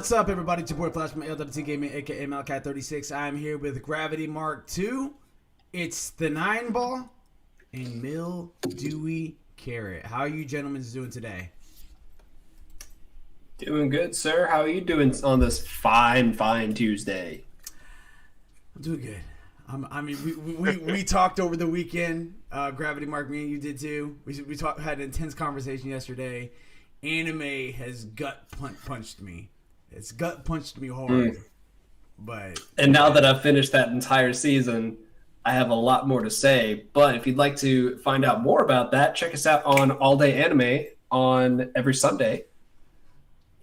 What's up, everybody? It's your boy Flash from ALWT Gaming, aka Malachi 36. I'm here with Gravity Mark II. It's the 9-ball and Mildewy Carrot. How are you gentlemen doing today? Doing good, sir. How are you doing on this fine Tuesday? I'm doing good. I mean, we talked over the weekend. Gravity Mark, me and you did too. We had an intense conversation yesterday. Anime has punched me. It's gut punched me hard. And now that I've finished that entire season, I have a lot more to say. But if you'd like to find out more about that, check us out on All Day Anime on every Sunday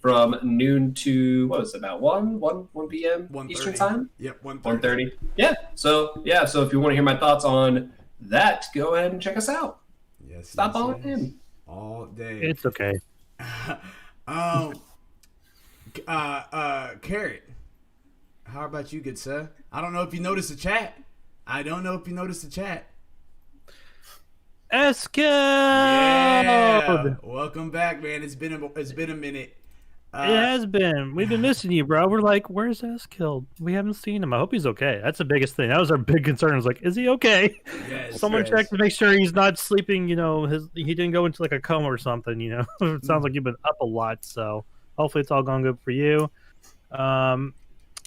from noon to about 1 p.m. Eastern time. Yep, 1:30. Yeah. So if you want to hear my thoughts on that, go ahead and check us out. Yes. Stop on in. All day. It's okay. Carrot, how about you, good sir? I don't know if you noticed the chat. Eskil! Yeah. Welcome back, man. It's been a minute. It has been. We've been missing you, bro. We're like, where's Eskil? We haven't seen him. I hope he's okay. That's the biggest thing. That was our big concern. I was like, is he okay? Yes, Someone check to make sure he's not sleeping. You know, he didn't go into like a coma or something. You know, it sounds like you've been up a lot. So hopefully it's all going good for you.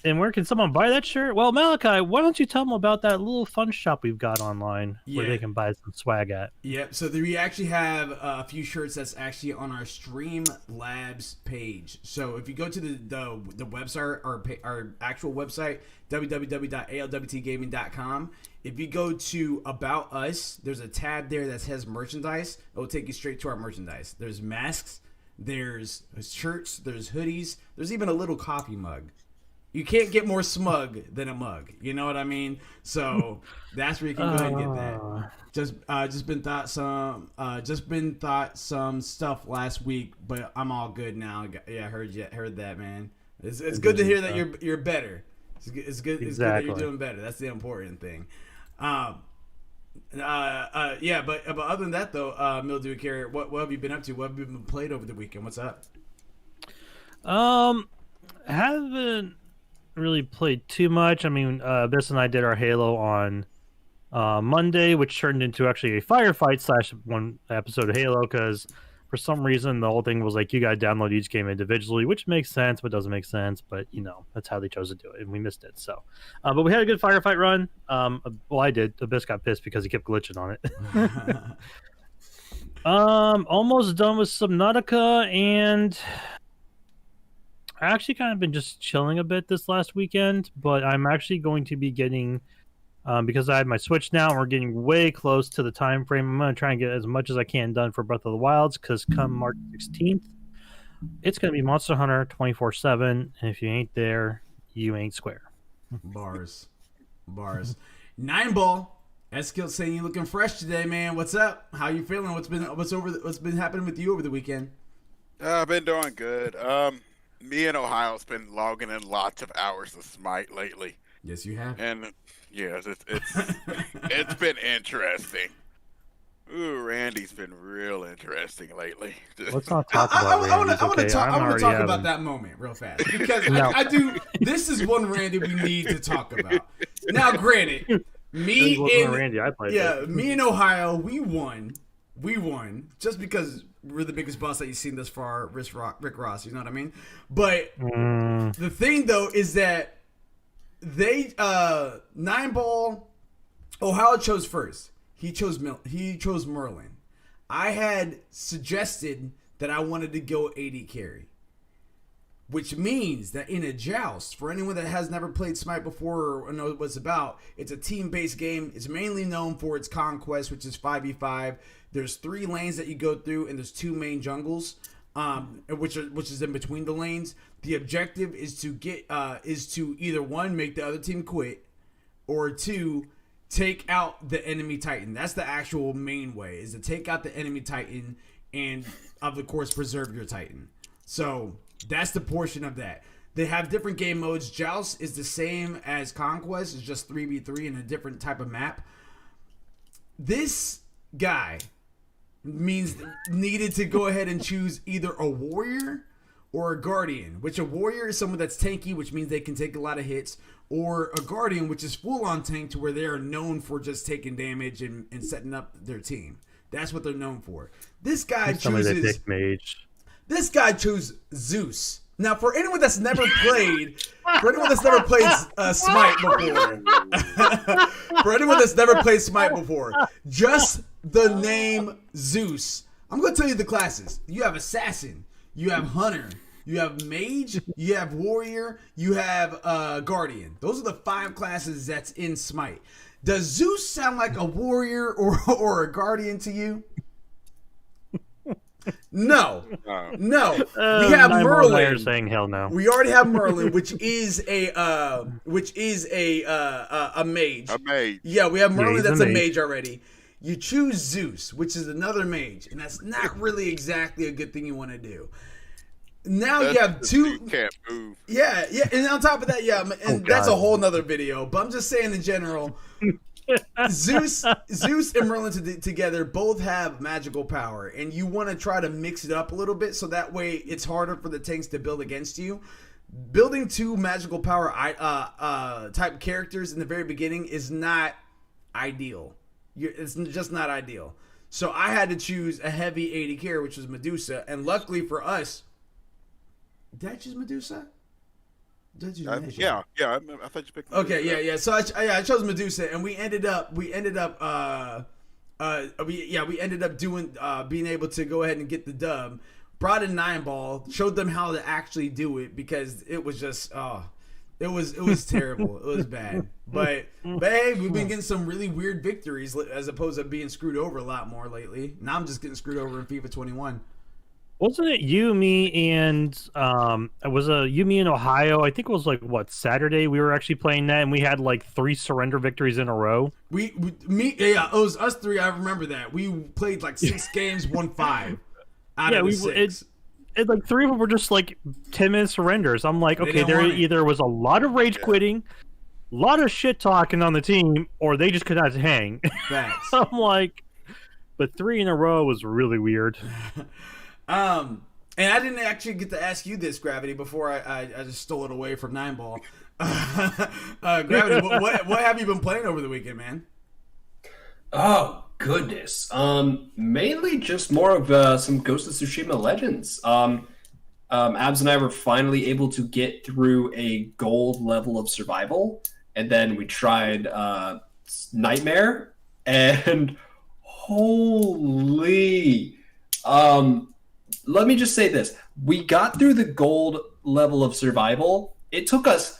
And where can someone buy that shirt? Well, Malachi, why don't you tell them about that little fun shop we've got online where they can buy some swag at? Yep. So we actually have a few shirts that's actually on our Streamlabs page. So if you go to the website, our actual website, www.alwtgaming.com, if you go to About Us, there's a tab there that says merchandise. It will take you straight to our merchandise. There's masks, there's shirts, there's hoodies, there's even a little coffee mug. You can't get more smug than a mug. You know what I mean? So that's where you can go ahead and get that. Just been thought some stuff last week, but I'm all good now. Yeah, I heard that, man. It's good to hear that you're better. It's good that you're doing better. That's the important thing. Yeah, but other than that though, Mildewy Carrot, what have you been up to? What have you been played over the weekend? What's up? Haven't really played too much. I mean, Abyss and I did our Halo on Monday, which turned into actually a firefight / one episode of Halo, because for some reason the whole thing was like you gotta download each game individually, which makes sense but doesn't make sense, but you know, that's how they chose to do it and we missed it. So but we had a good firefight run. Well, I did. Abyss got pissed because he kept glitching on it. Almost done with Subnautica, and I actually kind of been just chilling a bit this last weekend, but I'm actually going to be getting, because I have my Switch now and we're getting way close to the time frame, I'm going to try and get as much as I can done for Breath of the Wilds, because come March 16th, it's going to be Monster Hunter 24/7, and if you ain't there, you ain't square. Bars. 9-ball. Eskil saying you looking fresh today, man. What's up? How you feeling? What's been happening with you over the weekend? I've been doing good. Me and Ohio's been logging in lots of hours of Smite lately. Yes, you have. And yes, it's been interesting. Ooh, Randy's been real interesting lately. Let's not talk about Randy. I want to talk about that moment real fast, because I do. This is one Randy we need to talk about. Now, granted, me and Ohio, we won just because we're the biggest boss that you've seen thus far, Rick Ross, you know what I mean? But the thing though is that they 9-ball, Ohio chose first. He chose Merlin. I had suggested that I wanted to go AD carry, which means that in a joust, for anyone that has never played Smite before or knows what it's about, it's a team-based game. It's mainly known for its conquest, which is 5v5. There's 3 lanes that you go through, and there's 2 main jungles, which is in between the lanes. The objective is to either 1, make the other team quit, or 2, take out the enemy Titan. That's the actual main way, is to take out the enemy Titan and, of course, preserve your Titan. So that's the portion of that. They have different game modes. Joust is the same as Conquest. It's just 3v3 in a different type of map. This guy needed to go ahead and choose either a warrior or a guardian, which a warrior is someone that's tanky, which means they can take a lot of hits, or a guardian, which is full on tank to where they are known for just taking damage and setting up their team. That's what they're known for. This guy chooses mage. This guy chose Zeus. Now, for anyone that's never played, Smite before, just the name Zeus. I'm going to tell you the classes. You have Assassin, you have Hunter, you have Mage, you have Warrior, you have Guardian. Those are the 5 classes that's in Smite. Does Zeus sound like a Warrior or a Guardian to you? No. We have Merlin. Saying hell no. We already have Merlin, which is a mage. A mage. Yeah, we have Merlin. That's a mage already. You choose Zeus, which is another mage, and that's not really exactly a good thing you want to do. Now you have 2. You can't move. Yeah, and on top of that, that's a whole nother video. But I'm just saying in general. Zeus and Merlin together both have magical power, and you want to try to mix it up a little bit so that way it's harder for the tanks to build against you. Building 2 magical power type characters in the very beginning is not ideal. It's just not ideal. So I had to choose a heavy 80 carry, which was Medusa, and luckily for us, did I choose Medusa? Yeah. I thought you picked. Okay, yeah. So I chose Medusa, and we ended up doing being able to go ahead and get the dub. Brought in 9-ball, showed them how to actually do it because it was just it was terrible. It was bad. But hey, we've been getting some really weird victories as opposed to being screwed over a lot more lately. Now I'm just getting screwed over in FIFA 21. Wasn't it you, me, and you, me, in Ohio? I think it was Saturday. We were actually playing that, and we had 3 surrender victories in a row. It was us 3. I remember that we played 6 games, won 5 out of the 6. It 3 of them were just 10-minute surrenders. I'm like, okay, there either was a lot of rage quitting, a lot of shit talking on the team, or they just could not hang. Facts. I'm like, but 3 in a row was really weird. And I didn't actually get to ask you this, Gravity, before I just stole it away from 9-ball. Gravity, what have you been playing over the weekend, man? Oh, goodness. Mainly just more of some Ghost of Tsushima Legends. Abs and I were finally able to get through a gold level of survival, and then we tried Nightmare, and holy... let me just say this. We got through the gold level of survival. It took us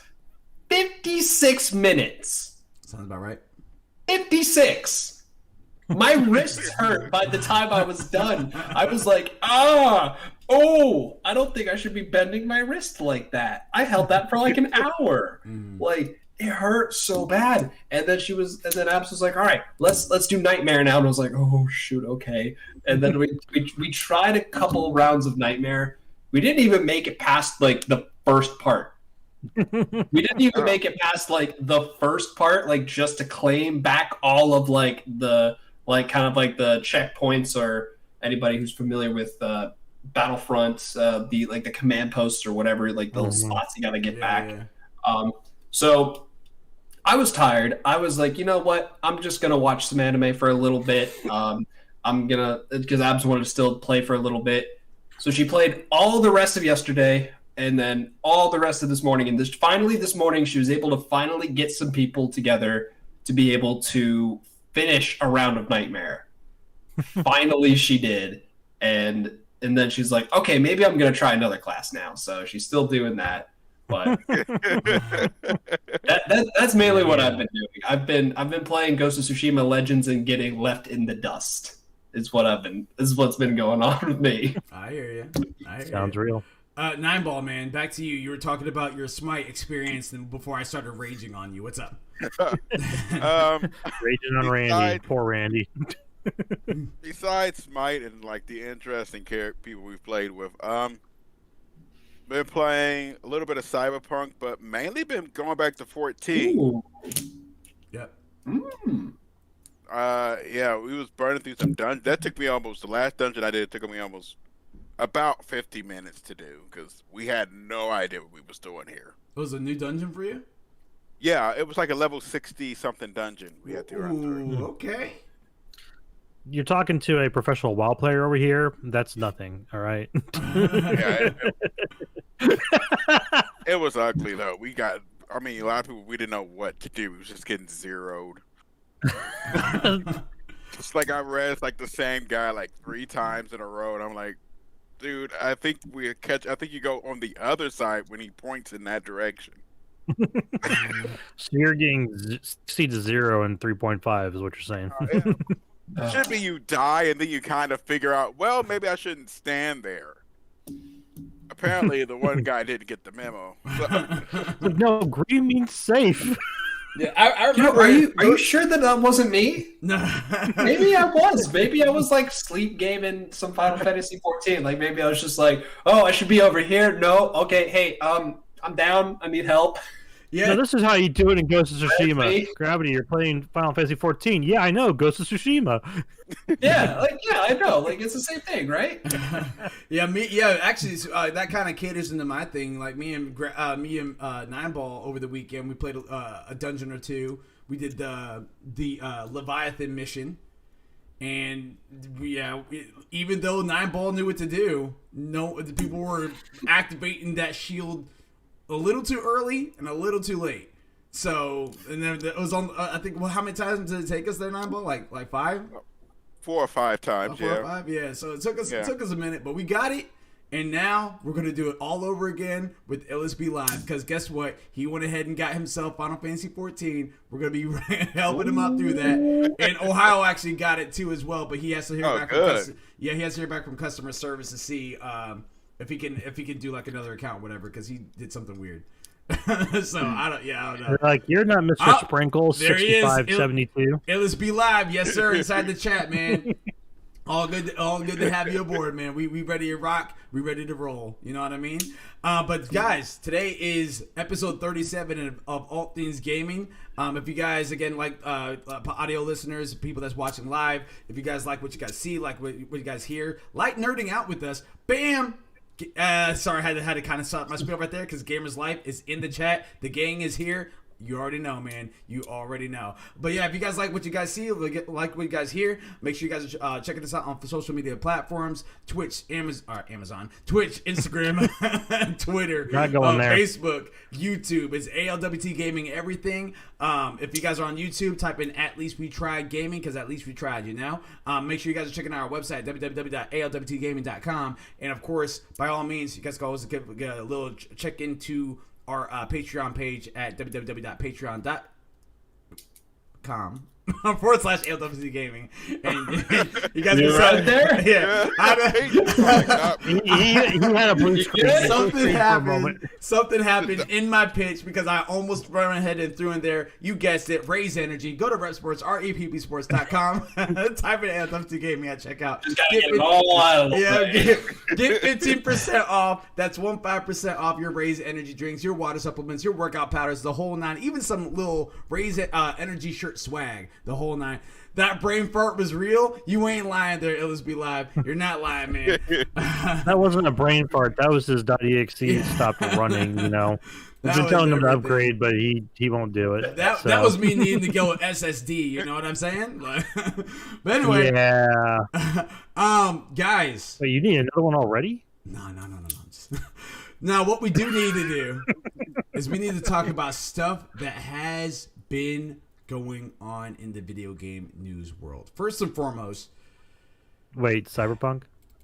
56 minutes. Sounds about right. 56. My wrists hurt by the time I was done. I was like, I don't think I should be bending my wrist like that. I held that for an hour. It hurt so bad. And then Abs was like, all right, let's do Nightmare now. And I was like, oh shoot, okay. And then we tried a couple rounds of Nightmare. We didn't even make it past the first part. We didn't even make it past the first part, just to claim back all of the the checkpoints, or anybody who's familiar with Battlefront, the command posts or whatever, the little spots you gotta get back. Yeah. So I was tired. I was like, you know what? I'm just gonna watch some anime for a little bit. Because Abs wanted to still play for a little bit. So she played all the rest of yesterday, and then all the rest of this morning. And this morning, she was able to finally get some people together to be able to finish a round of Nightmare. Finally, she did. And then she's like, okay, maybe I'm gonna try another class now. So she's still doing that. But that's mainly what I've been doing. I've been playing Ghost of Tsushima Legends and getting left in the dust. Is what's been going on with me. I hear you. Sounds real. 9-ball, man, back to you. You were talking about your Smite experience, and before I started raging on you, what's up? Raging on Randy, poor Randy. Besides Smite and the interesting people we've played with, been playing a little bit of Cyberpunk, but mainly been going back to 14. Ooh. Yep. Yeah, we was burning through some dungeons. That took me the last dungeon I did took me almost about 50 minutes to do because we had no idea what we was doing here. It was a new dungeon for you? Yeah, it was like a level 60 something dungeon we had to run through. Okay. You're talking to a professional WoW player over here. That's nothing. All right. Yeah, it was ugly though. A lot of people, we didn't know what to do. We was just getting zeroed. It's like I read like the same guy like 3 times in a row, and I'm like, dude, I think you go on the other side when he points in that direction. So you're getting 60 to 0 and 3.5 is what you're saying. Yeah. Should be you die and then you kind of figure out, well, maybe I shouldn't stand there. Apparently, the one guy didn't get the memo. So. No, green means safe. Yeah, I remember. Are you sure that wasn't me? No. Maybe I was. Maybe I was like sleep gaming some Final Fantasy 14. Like maybe I was just like, oh, I should be over here. No, okay, hey, I'm down. I need help. Yeah, no, this is how you do it in Ghost of Tsushima. Gravity, you're playing Final Fantasy 14. Yeah, I know, Ghost of Tsushima. Yeah, I know. Like it's the same thing, right? Actually, that kind of caters into my thing. Like me and Nineball over the weekend, we played a dungeon or two. We did the Leviathan mission, and even though Nineball knew what to do, the people were activating that shield a little too early and a little too late. So, and then it was on. I think. Well, how many times did it take us there, Nineball? Like 5? 4 or 5 times. 4 or 5. Yeah. So it took us a minute, but we got it. And now we're gonna do it all over again with ALWT Live. Because guess what? He went ahead and got himself Final Fantasy 14. We're gonna be helping him out through that. And Ohio actually got it too as well. But he has to hear back from he has to hear back from customer service to see if he can do like another account, or whatever, because he did something weird. So I don't know. Like, you're not Mr. Sprinkle 6572. ALWT Live, yes sir, inside the chat, man. All good to have you aboard, man. We ready to rock. We ready to roll. You know what I mean? But guys, today is episode 37 of ALWT Things Gaming. If you guys, again, like audio listeners, people that's watching live, if you guys like what you guys see, like what you guys hear, like nerding out with us, bam! Sorry, I had to kind of stop my spiel right there because Gamers Life is in the chat. The gang is here. You already know, man. You already know. But yeah, if you guys like what you guys see, like what you guys hear, make sure you guys are checking this out on social media platforms: Twitch, Amazon, Twitch, Instagram, Twitter, Facebook, YouTube. It's ALWT Gaming everything. If you guys are on YouTube, type in "At Least We Tried Gaming" because at least we tried, you know. Make sure you guys are checking out our website, www.alwtgaming.com, and of course, by all means, you guys can always get a little check into our Patreon page at www.patreon.com /ALWT Gaming. And you guys can right there? Yeah. He had a blue screen. Something happened in my pitch because I almost ran ahead and threw in there. You guessed it. Raise Energy. Go to RepSports, REPPSports.com. Type in ALWT Gaming at checkout. Get 15% off. That's 15% off your Raise Energy drinks, your water supplements, your workout powders, the whole 9. Even some little Raise Energy shirt swag. The whole 9. That brain fart was real. You ain't lying there, ALWT Live. You're not lying, man. That wasn't a brain fart. That was his .exe stopped running, you know. I've been telling him to upgrade, but he won't do it. That was me needing to go with SSD, you know what I'm saying? But anyway. Yeah. Guys. Wait, you need another one already? No. Now, what we do need to do is we need to talk about stuff that has been going on in the video game news world. First and foremost, wait, Cyberpunk?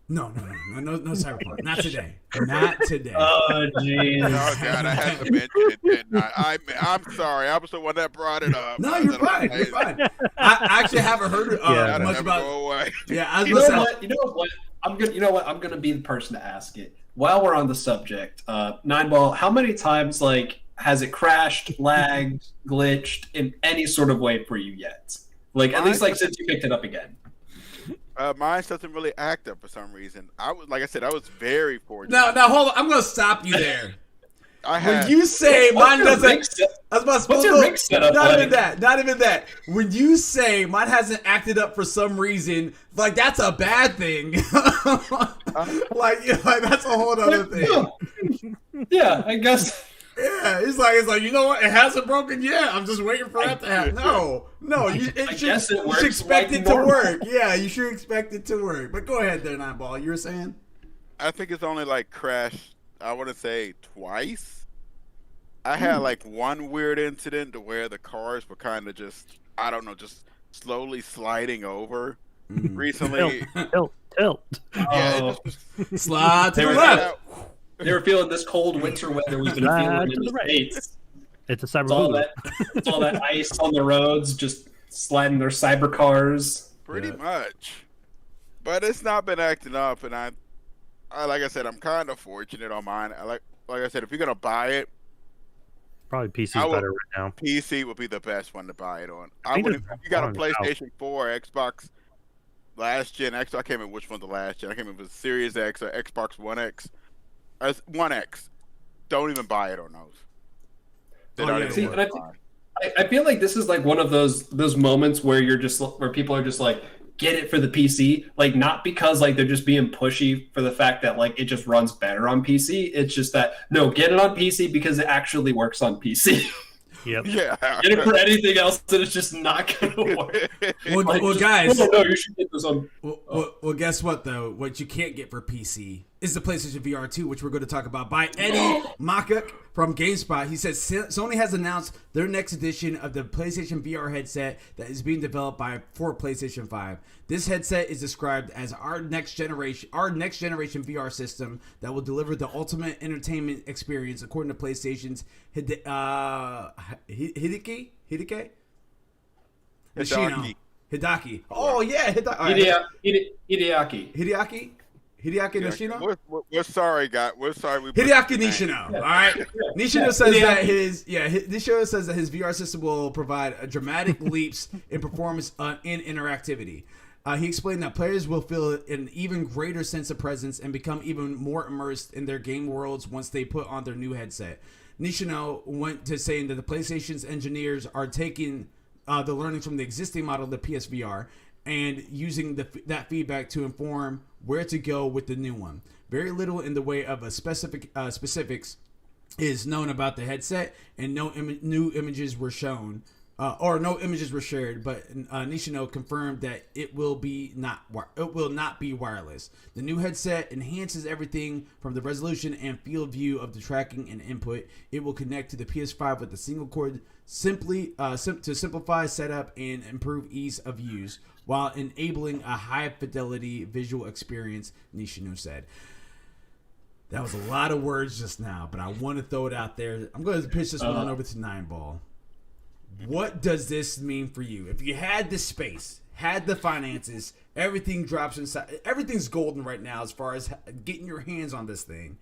No, Cyberpunk. Not today. Not today. Oh, jeez. Oh, God, I had to mention it, didn't I? I'm sorry. I was the one that brought it up. No, you're fine. You're fine. I actually haven't heard much about. Yeah, I was you know what? I'm gonna be the person to ask it. While we're on the subject, Nineball, how many times has it crashed, lagged, glitched in any sort of way for you yet? At least since you picked it up again. Mine doesn't really act up for some reason. I was very fortunate. Now hold on. I'm gonna stop you there. When you say mine doesn't, what's your rig setup? Not even that. When you say mine hasn't acted up for some reason, that's a bad thing. like that's a whole other thing. Yeah, I guess. Yeah, it's like you know what? It hasn't broken yet. I'm just waiting for that to happen. No, you should expect it to work. Yeah, you should expect it to work. But go ahead there, Nightball. You were saying? I think it's only like crashed, I want to say twice. I had like one weird incident to where the cars were kind of just, I don't know, just slowly sliding over. Recently. Tilt. Yeah, slide to the left. They were feeling this cold winter weather we've been feeling in the States. It's a cyber it's all that ice on the roads, just sliding their cyber cars. Pretty much. But it's not been acting up, and I like I said, I'm kind of fortunate on mine. Like I said, if you're gonna buy it, probably PC's better right now. PC would be the best one to buy it on. If you got a PlayStation 4 or Xbox last gen, I can't remember which one's the last gen. I can't remember if it was Series X or Xbox One X. One X. Don't even buy it on those. I feel like this is like one of those moments where where people are just like, get it for the PC, like not because like they're just being pushy for the fact that like it just runs better on PC. It's just that no, get it on PC because it actually works on PC. Yep. Yeah. Get it for anything else, and it's just not gonna work. Well, guys. No, you should get this on. Well, guess what though? What you can't get for PC is the PlayStation VR 2, which we're going to talk about by Eddie Makuk from GameSpot. He says Sony has announced their next edition of the PlayStation VR headset that is being developed for PlayStation 5. This headset is described as our next generation VR system that will deliver the ultimate entertainment experience, according to PlayStation's Hideki. Hideki. Oh yeah, Hideaki Nishino? We're sorry, guys. We're sorry. Hideaki Nishino. All right. Nishino says that Nishino says that his VR system will provide dramatic leaps in performance and interactivity. He explained that players will feel an even greater sense of presence and become even more immersed in their game worlds once they put on their new headset. Nishino went to saying that the PlayStation's engineers are taking the learnings from the existing model of the PSVR and using that feedback to inform where to go with the new one. Very little in the way of specifics is known about the headset, and no new images were shown, or no images were shared. But Nishino confirmed that it will not be wireless. The new headset enhances everything from the resolution and field view of the tracking and input. It will connect to the PS5 with a single cord, to simplify setup and improve ease of use, while enabling a high-fidelity visual experience, Nishino said. That was a lot of words just now, but I want to throw it out there. I'm going to pitch this one on over to Nineball. What does this mean for you? If you had the space, had the finances, everything drops inside, everything's golden right now as far as getting your hands on this thing.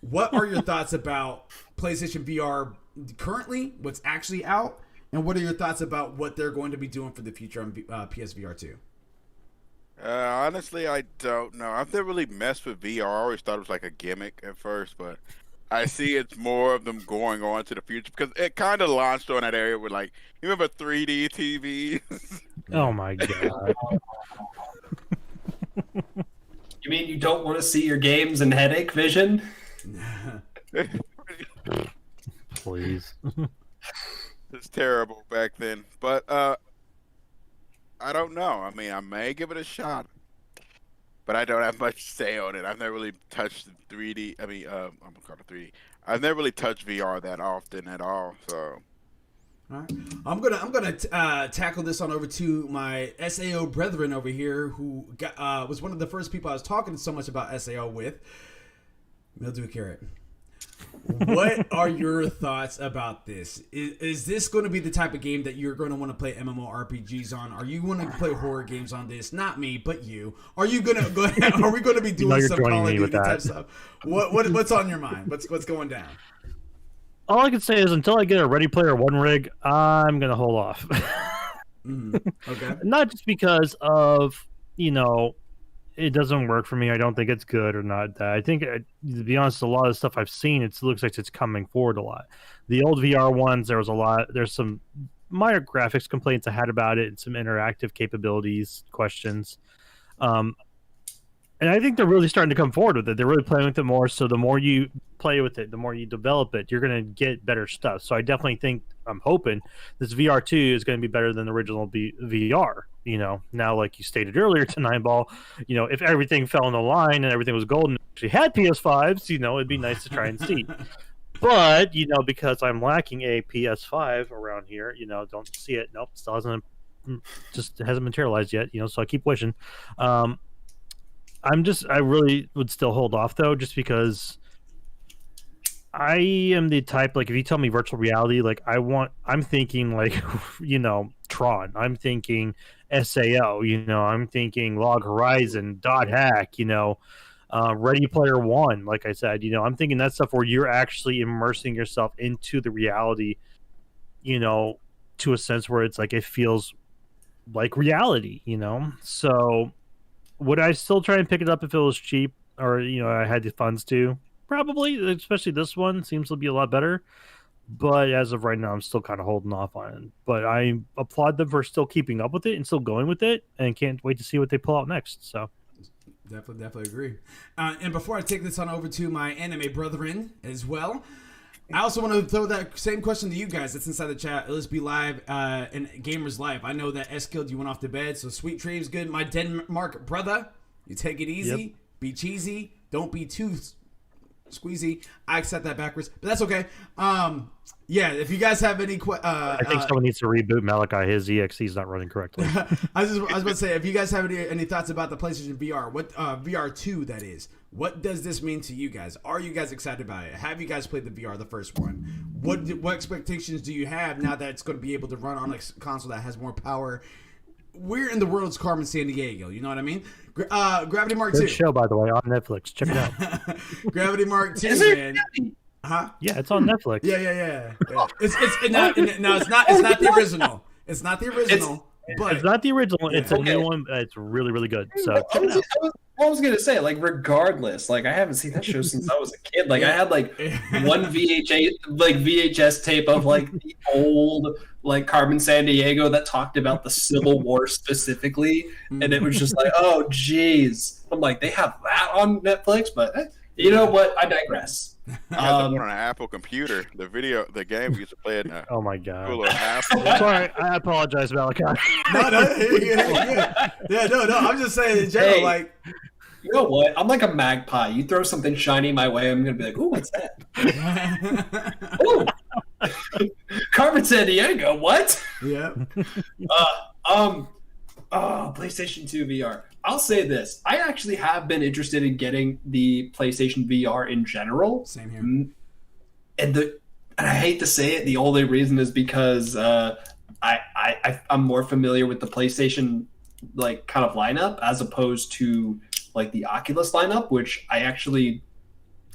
What are your thoughts about PlayStation VR currently, what's actually out? And what are your thoughts about what they're going to be doing for the future on PSVR 2? Honestly, I don't know. I've never really messed with VR. I always thought it was like a gimmick at first, but I see it's more of them going on to the future because it kind of launched on that area with like, you remember 3D TVs? Oh my god. You mean you don't want to see your games in headache vision? Please. It's terrible back then, but I don't know. I mean, I may give it a shot, but I don't have much to say on it. I've never really touched 3D. I mean, I'm gonna call it 3D. I've never really touched VR that often at all. So, all right, I'm gonna tackle this on over to my SAO brethren over here, who was one of the first people I was talking so much about SAO with. Mildew Carrot. What are your thoughts about this? Is this going to be the type of game that you're going to want to play MMORPGs on? Are you going to play horror games on this? Not me, but you. Are you going to go ahead? Are we going to be doing some Call of Duty type stuff? What's on your mind? What's going down? All I can say is until I get a Ready Player One rig, I'm going to hold off. Okay. Not just because of, it doesn't work for me. I don't think it's good or not. I think, to be honest, a lot of the stuff I've seen, it looks like it's coming forward a lot. The old VR ones, there's some minor graphics complaints I had about it and some interactive capabilities questions. And And I think they're really starting to come forward with it. They're really playing with it more. So the more you play with it, the more you develop it, you're going to get better stuff. So I definitely think, I'm hoping this VR2 is going to be better than the original VR. Now, like you stated earlier tonight, Ball, if everything fell in the line and everything was golden, actually had PS5s, it'd be nice to try and see. But, because I'm lacking a PS5 around here, don't see it. Nope, still hasn't materialized yet, so I keep wishing. I really would still hold off though, just because I am the type, like, if you tell me virtual reality, like I'm thinking like, Tron, I'm thinking SAO, I'm thinking Log Horizon, Dot Hack, Ready Player One, like I said, I'm thinking that stuff where you're actually immersing yourself into the reality, to a sense where it's like, it feels like reality, so would I still try and pick it up if it was cheap, or I had the funds to? Probably, especially this one seems to be a lot better. But as of right now, I'm still kind of holding off on it. But I applaud them for still keeping up with it and still going with it, and can't wait to see what they pull out next. So definitely agree. And before I take this on over to my anime brethren as well, I also want to throw that same question to you guys that's inside the chat. Let's be live and Gamers Live. I know that S-Killed, you went off to bed, so sweet dreams, good. My Denmark brother, you take it easy. Yep. Be cheesy. Don't be too squeezy. I accept that backwards, but that's okay. Yeah, if you guys have any I think someone needs to reboot Malachi. His EXE's not running correctly. I was about to say, if you guys have any thoughts about the PlayStation VR, what VR2 that is, what does this mean to you guys? Are you guys excited about it? Have you guys played the VR, the first one? What expectations do you have now that it's going to be able to run on a console that has more power? We're in the world's Carmen Sandiego, you know what I mean? Gravity Mark 2. Good show, by the way, on Netflix. Check it out. Gravity Mark 2, man. Huh? Yeah, it's on Netflix. Yeah. It's not the original. It's not the original. But it's not the original. It's a new one. It's really, really good. So I was gonna say, like, regardless, like, I haven't seen that show since I was a kid. Like, I had like one VHS tape of like the old like Carmen Sandiego that talked about the Civil War specifically, and it was just like, oh geez. I'm like, they have that on Netflix, but you know what? I digress. On an Apple computer, the game used to play it. Oh my god! Apple. Sorry, I apologize, Malachi. No. I'm just saying in general, hey, like. You know what? I'm like a magpie. You throw something shiny my way, I'm gonna be like, "Ooh, what's that?" Ooh, Carmen Sandiego. What? Yeah. PlayStation 2 VR. I'll say this. I actually have been interested in getting the PlayStation VR in general. Same here. And I hate to say it, the only reason is because I'm more familiar with the PlayStation like kind of lineup as opposed to like the Oculus lineup, which I actually,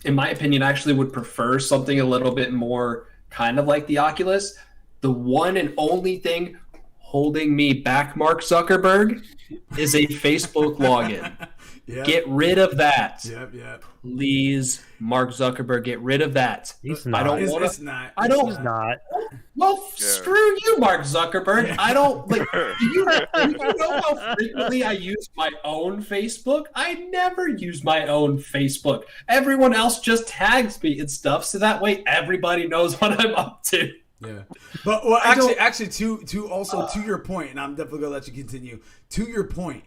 in my opinion, actually would prefer something a little bit more kind of like the Oculus. The one and only thing holding me back, Mark Zuckerberg, is a Facebook login. Yep. Get rid of that. Yep. Please, Mark Zuckerberg, get rid of that. He's not. I don't want It's not. He's not. Well, screw you, Mark Zuckerberg. I don't like. Do you know how frequently I use my own Facebook? I never use my own Facebook. Everyone else just tags me and stuff, so that way everybody knows what I'm up to. Yeah, but well, actually, to your point, and I'm definitely gonna let you continue. To your point,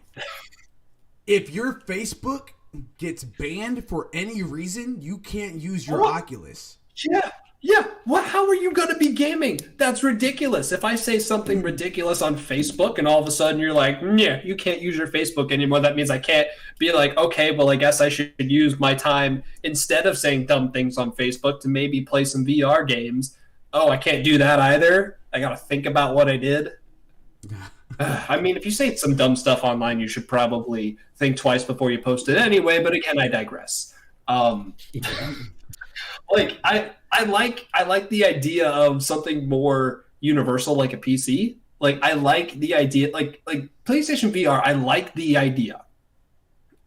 if your Facebook gets banned for any reason, you can't use your Oculus. Yeah. What? How are you gonna be gaming? That's ridiculous. If I say something ridiculous on Facebook, and all of a sudden you're like, yeah, you can't use your Facebook anymore. That means I can't be like, okay, well, I guess I should use my time instead of saying dumb things on Facebook to maybe play some VR games. Oh, I can't do that either. I got to think about what I did. I mean, if you say some dumb stuff online, you should probably think twice before you post it anyway. But again, I digress. Like I like the idea of something more universal, like a PC. Like I like the idea, like PlayStation VR. I like the idea.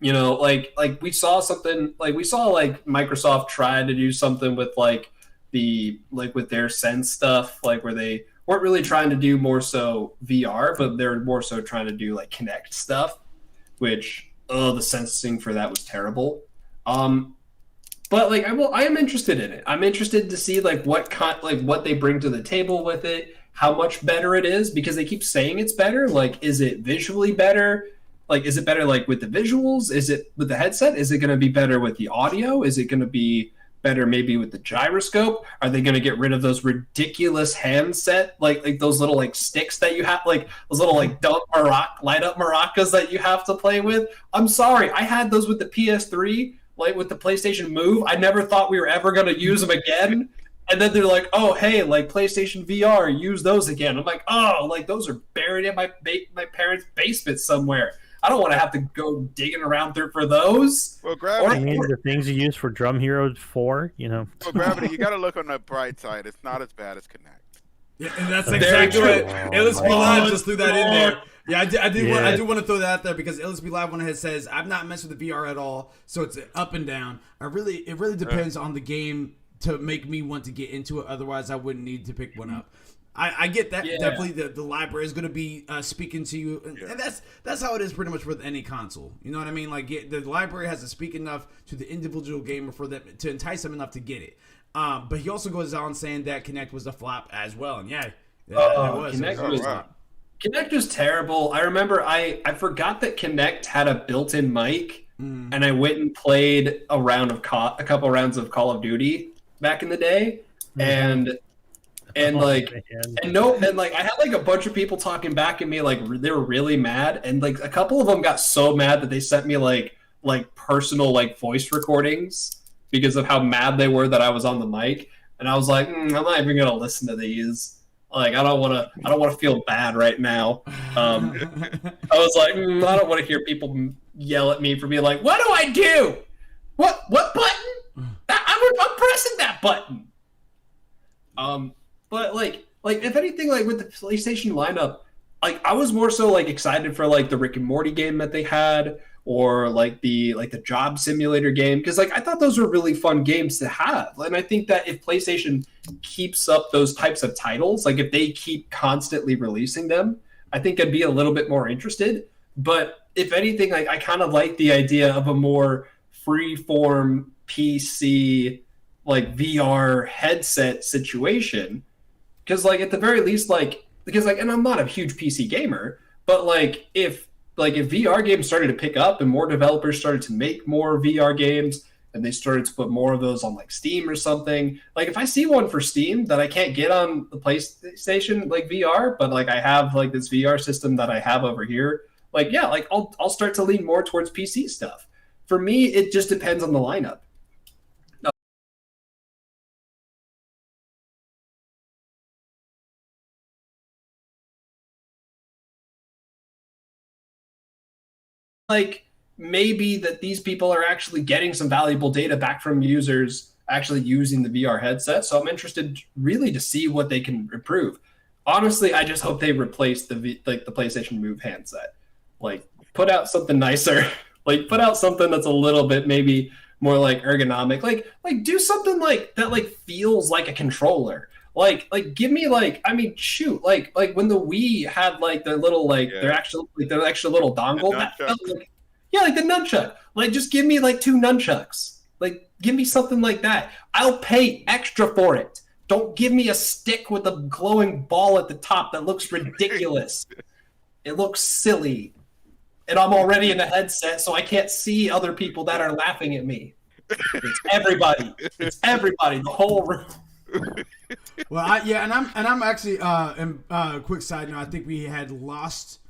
You know, like we saw something, like we saw like Microsoft try to do something with like with their Sense stuff, like where they weren't really trying to do more so VR, but they're more so trying to do like Kinect stuff, which oh, the sensing for that was terrible. But like I am interested in it. I'm interested to see like what they bring to the table with it, how much better it is, because they keep saying it's better. Like, is it visually better? Like, is it better like with the visuals? Is it with the headset? Is it going to be better with the audio? Is it going to be better maybe with the gyroscope? Are they going to get rid of those ridiculous handset like those little like sticks that you have, like those little like light up maracas that you have to play with? I'm sorry, I had those with the PS3, like with the PlayStation Move. I never thought we were ever going to use them again. And then they're like, oh, hey, like PlayStation VR, use those again. I'm like, oh, like those are buried in my parents' basement somewhere. I don't want to have to go digging around for those. Well, Gravity. I mean, the things you use for Drum Hero 4, you know. Well, Gravity, you got to look on the bright side. It's not as bad as Kinect. Yeah, and that's exactly what ALWT Live just threw that in there. Yeah, I do want to throw that out there because ALWT Live went ahead and says, I've not messed with the VR at all, so it's up and down. It really depends on the game to make me want to get into it. Otherwise, I wouldn't need to pick one up. I get that. Yeah. Definitely the library is going to be speaking to you. And that's how it is pretty much with any console. You know what I mean? Like the library has to speak enough to the individual gamer for them to entice them enough to get it. But he also goes on saying that Kinect was a flop as well. And it was. Kinect was terrible. I remember I forgot that Kinect had a built-in mic, and I went and played a couple rounds of Call of Duty back in the day, and I had like a bunch of people talking back at me, like they were really mad, and like a couple of them got so mad that they sent me like personal like voice recordings because of how mad they were that I was on the mic, and I was like, I'm not even gonna listen to these. Like I don't want to feel bad right now. I was like, I don't want to hear people yell at me for being like, what do I do? What button? I'm pressing that button. But like if anything, like with the PlayStation lineup, like I was more so like excited for like the Rick and Morty game that they had, or like the job simulator game, because like I thought those were really fun games to have. And I think that if PlayStation keeps up those types of titles, like if they keep constantly releasing them, I think I'd be a little bit more interested. But if anything, like I kind of like the idea of a more free-form PC like VR headset situation, because like at the very least, like because like, and I'm not a huge PC gamer, but like if VR games started to pick up and more developers started to make more VR games and they started to put more of those on like Steam or something, like if I see one for Steam that I can't get on the PlayStation like VR, but like I have like this VR system that I have over here, like yeah, like I'll start to lean more towards PC stuff. For me, it just depends on the lineup. Like maybe that these people are actually getting some valuable data back from users actually using the VR headset. So I'm interested really to see what they can improve. Honestly, I just hope they replace the PlayStation Move handset. Like put out something nicer. Like put out something that's a little bit maybe more like ergonomic. Like do something like that like feels like a controller. Like give me like, I mean shoot, like when the Wii had like their little their actual little dongle, that felt like like the nunchuck. Like just give me like 2 nunchucks. Like give me something like that. I'll pay extra for it. Don't give me a stick with a glowing ball at the top that looks ridiculous. It looks silly. And I'm already in a headset, so I can't see other people that are laughing at me. It's everybody. It's everybody. The whole room. Well, I'm actually quick side note. I think we had lost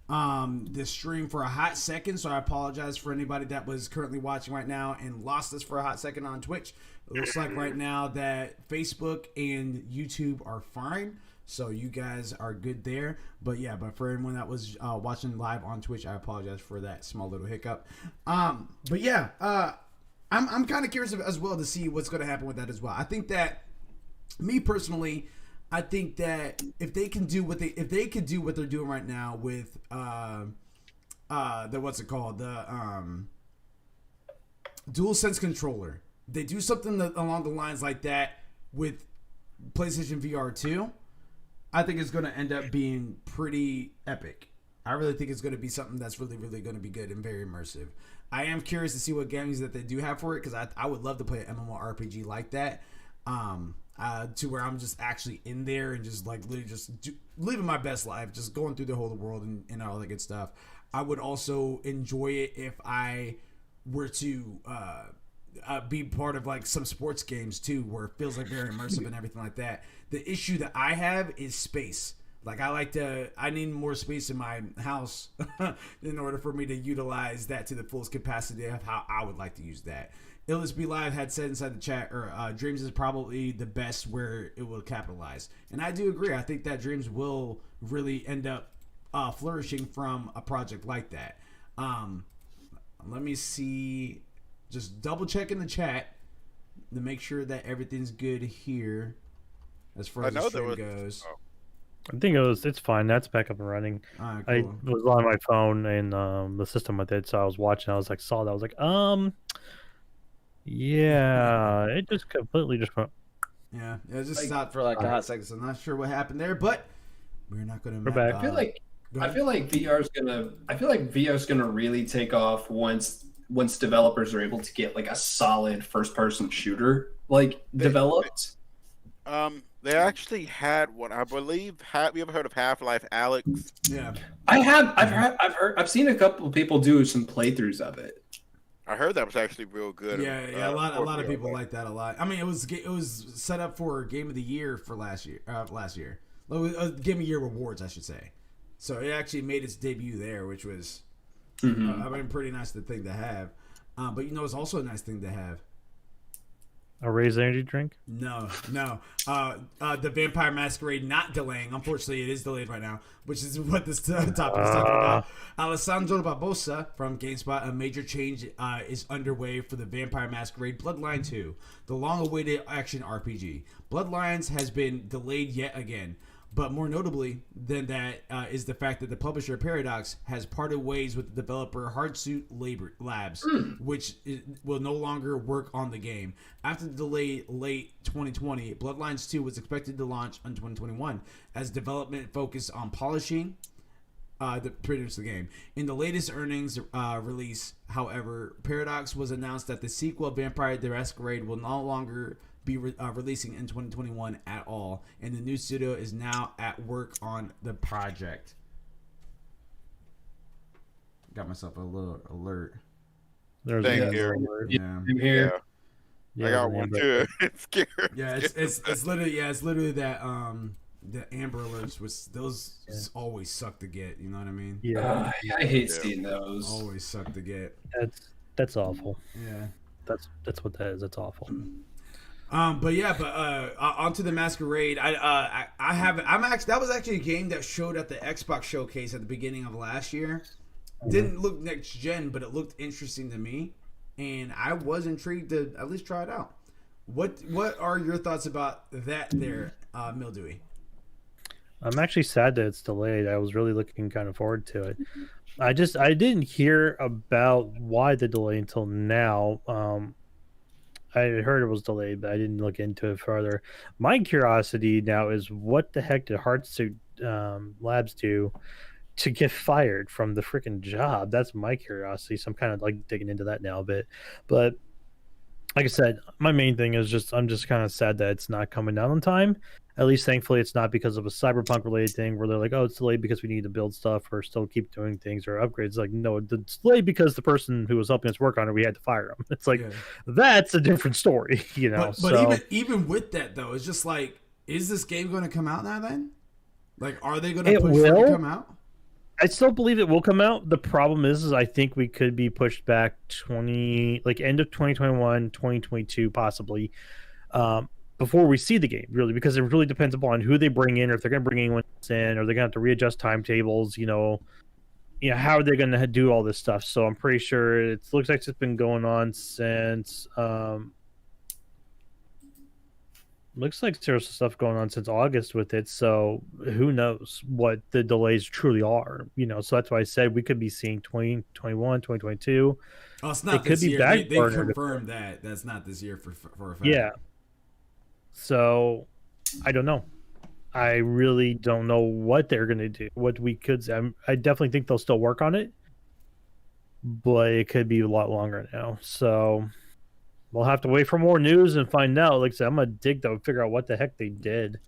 the stream for a hot second, so I apologize for anybody that was currently watching right now and lost us for a hot second on Twitch. It looks like right now that Facebook and YouTube are fine, so you guys are good there. But for anyone that was watching live on Twitch, I apologize for that small little hiccup. I'm kind of curious as well to see what's going to happen with that as well. I think that, me personally, I think that if they could do what they're doing right now with the DualSense controller, they do something along the lines like that with PlayStation VR 2, I think it's going to end up being pretty epic. I really think it's going to be something that's really, really going to be good and very immersive. I am curious to see what games that they do have for it, because I would love to play an MMORPG like that, to where I'm just actually in there and just like literally just living my best life, just going through the whole world and all that good stuff. I would also enjoy it if I were to be part of like some sports games too, where it feels like very immersive and everything like that. The issue that I have is space. Like I need more space in my house in order for me to utilize that to the fullest capacity of how I would like to use that. LSB Live had said inside the chat, or Dreams is probably the best where it will capitalize. And I do agree. I think that Dreams will really end up flourishing from a project like that. Let me see. Just double check in the chat to make sure that everything's good here as far as the stream goes. I think it's fine. That's back up and running. Right, cool. I was on my phone and the system with it, so I was watching. I was like, saw that. I was like, yeah, it just completely just went. Yeah, it just stopped for like a hot second. So I'm not sure what happened there, but we're not going to. We're back. I feel like VR's gonna really take off once developers are able to get like a solid first person shooter developed. They actually had one, I believe. Have you ever heard of Half-Life Alyx? Yeah, I have. I've seen a couple of people do some playthroughs of it. I heard that was actually real good. Yeah. A lot of people like that a lot. I mean, it was set up for Game of the Year for last year. Game of the Year awards, I should say. So it actually made its debut there, which was pretty nice thing to have. But it's also a nice thing to have. A raised energy drink? No. The Vampire Masquerade not delaying. Unfortunately, it is delayed right now, which is what this topic is talking about. Alessandro Barbosa from GameSpot, a major change is underway for the Vampire Masquerade Bloodline 2, the long-awaited action RPG. Bloodlines has been delayed yet again. But more notably than that is the fact that the publisher Paradox has parted ways with the developer Hardsuit Labs, which will no longer work on the game. After the delay late 2020, Bloodlines 2 was expected to launch in 2021 as development focused on polishing the game. In the latest earnings release, however, Paradox was announced that the sequel Vampire the Masquerade will no longer be releasing in 2021 at all, and the new studio is now at work on the project. Got myself a little alert. Thank you. Alert. Yeah. I'm here. Yeah, I got one too. It's scary. Yeah, it's literally that the Amber Alerts those always suck to get. You know what I mean? Yeah, I hate seeing those. Always suck to get. That's awful. Yeah, that's what that is. That's awful. Onto the Masquerade. That was actually a game that showed at the Xbox showcase at the beginning of last year. Didn't look next gen, but it looked interesting to me, and I was intrigued to at least try it out. What are your thoughts about that there, Mildewy? I'm actually sad that it's delayed. I was really looking kind of forward to it. I didn't hear about why the delay until now. I heard it was delayed, but I didn't look into it further. My curiosity now is what the heck did Hardsuit Labs do to get fired from the freaking job? That's my curiosity. So I'm kind of like digging into that now a bit. But like I said, my main thing is I'm just kind of sad that it's not coming out on time. At least thankfully it's not because of a Cyberpunk related thing where they're like, oh, it's delayed because we need to build stuff or still keep doing things or upgrades. Like, no, it's delayed because the person who was helping us work on it, we had to fire him. It's like, that's a different story, But even with that though, it's just like, is this game going to come out now then? Like, are they going to push it to come out? I still believe it will come out. The problem is I think we could be pushed back end of 2021, 2022 possibly. Before we see the game, really, because it really depends upon who they bring in, or if they're going to bring anyone in, or they're going to have to readjust timetables, how are they going to do all this stuff? So I'm pretty sure it looks like it's been going on since, looks like there's stuff going on since August with it. So who knows what the delays truly are, so that's why I said we could be seeing 2021, 2022. Oh, it's not this year. They confirmed that that's not this year for a fact. Yeah. So, I don't know. I really don't know what they're going to do. What we could, I definitely think they'll still work on it, but it could be a lot longer now. So we'll have to wait for more news and find out. Like I said, I'm going to dig to figure out what the heck they did.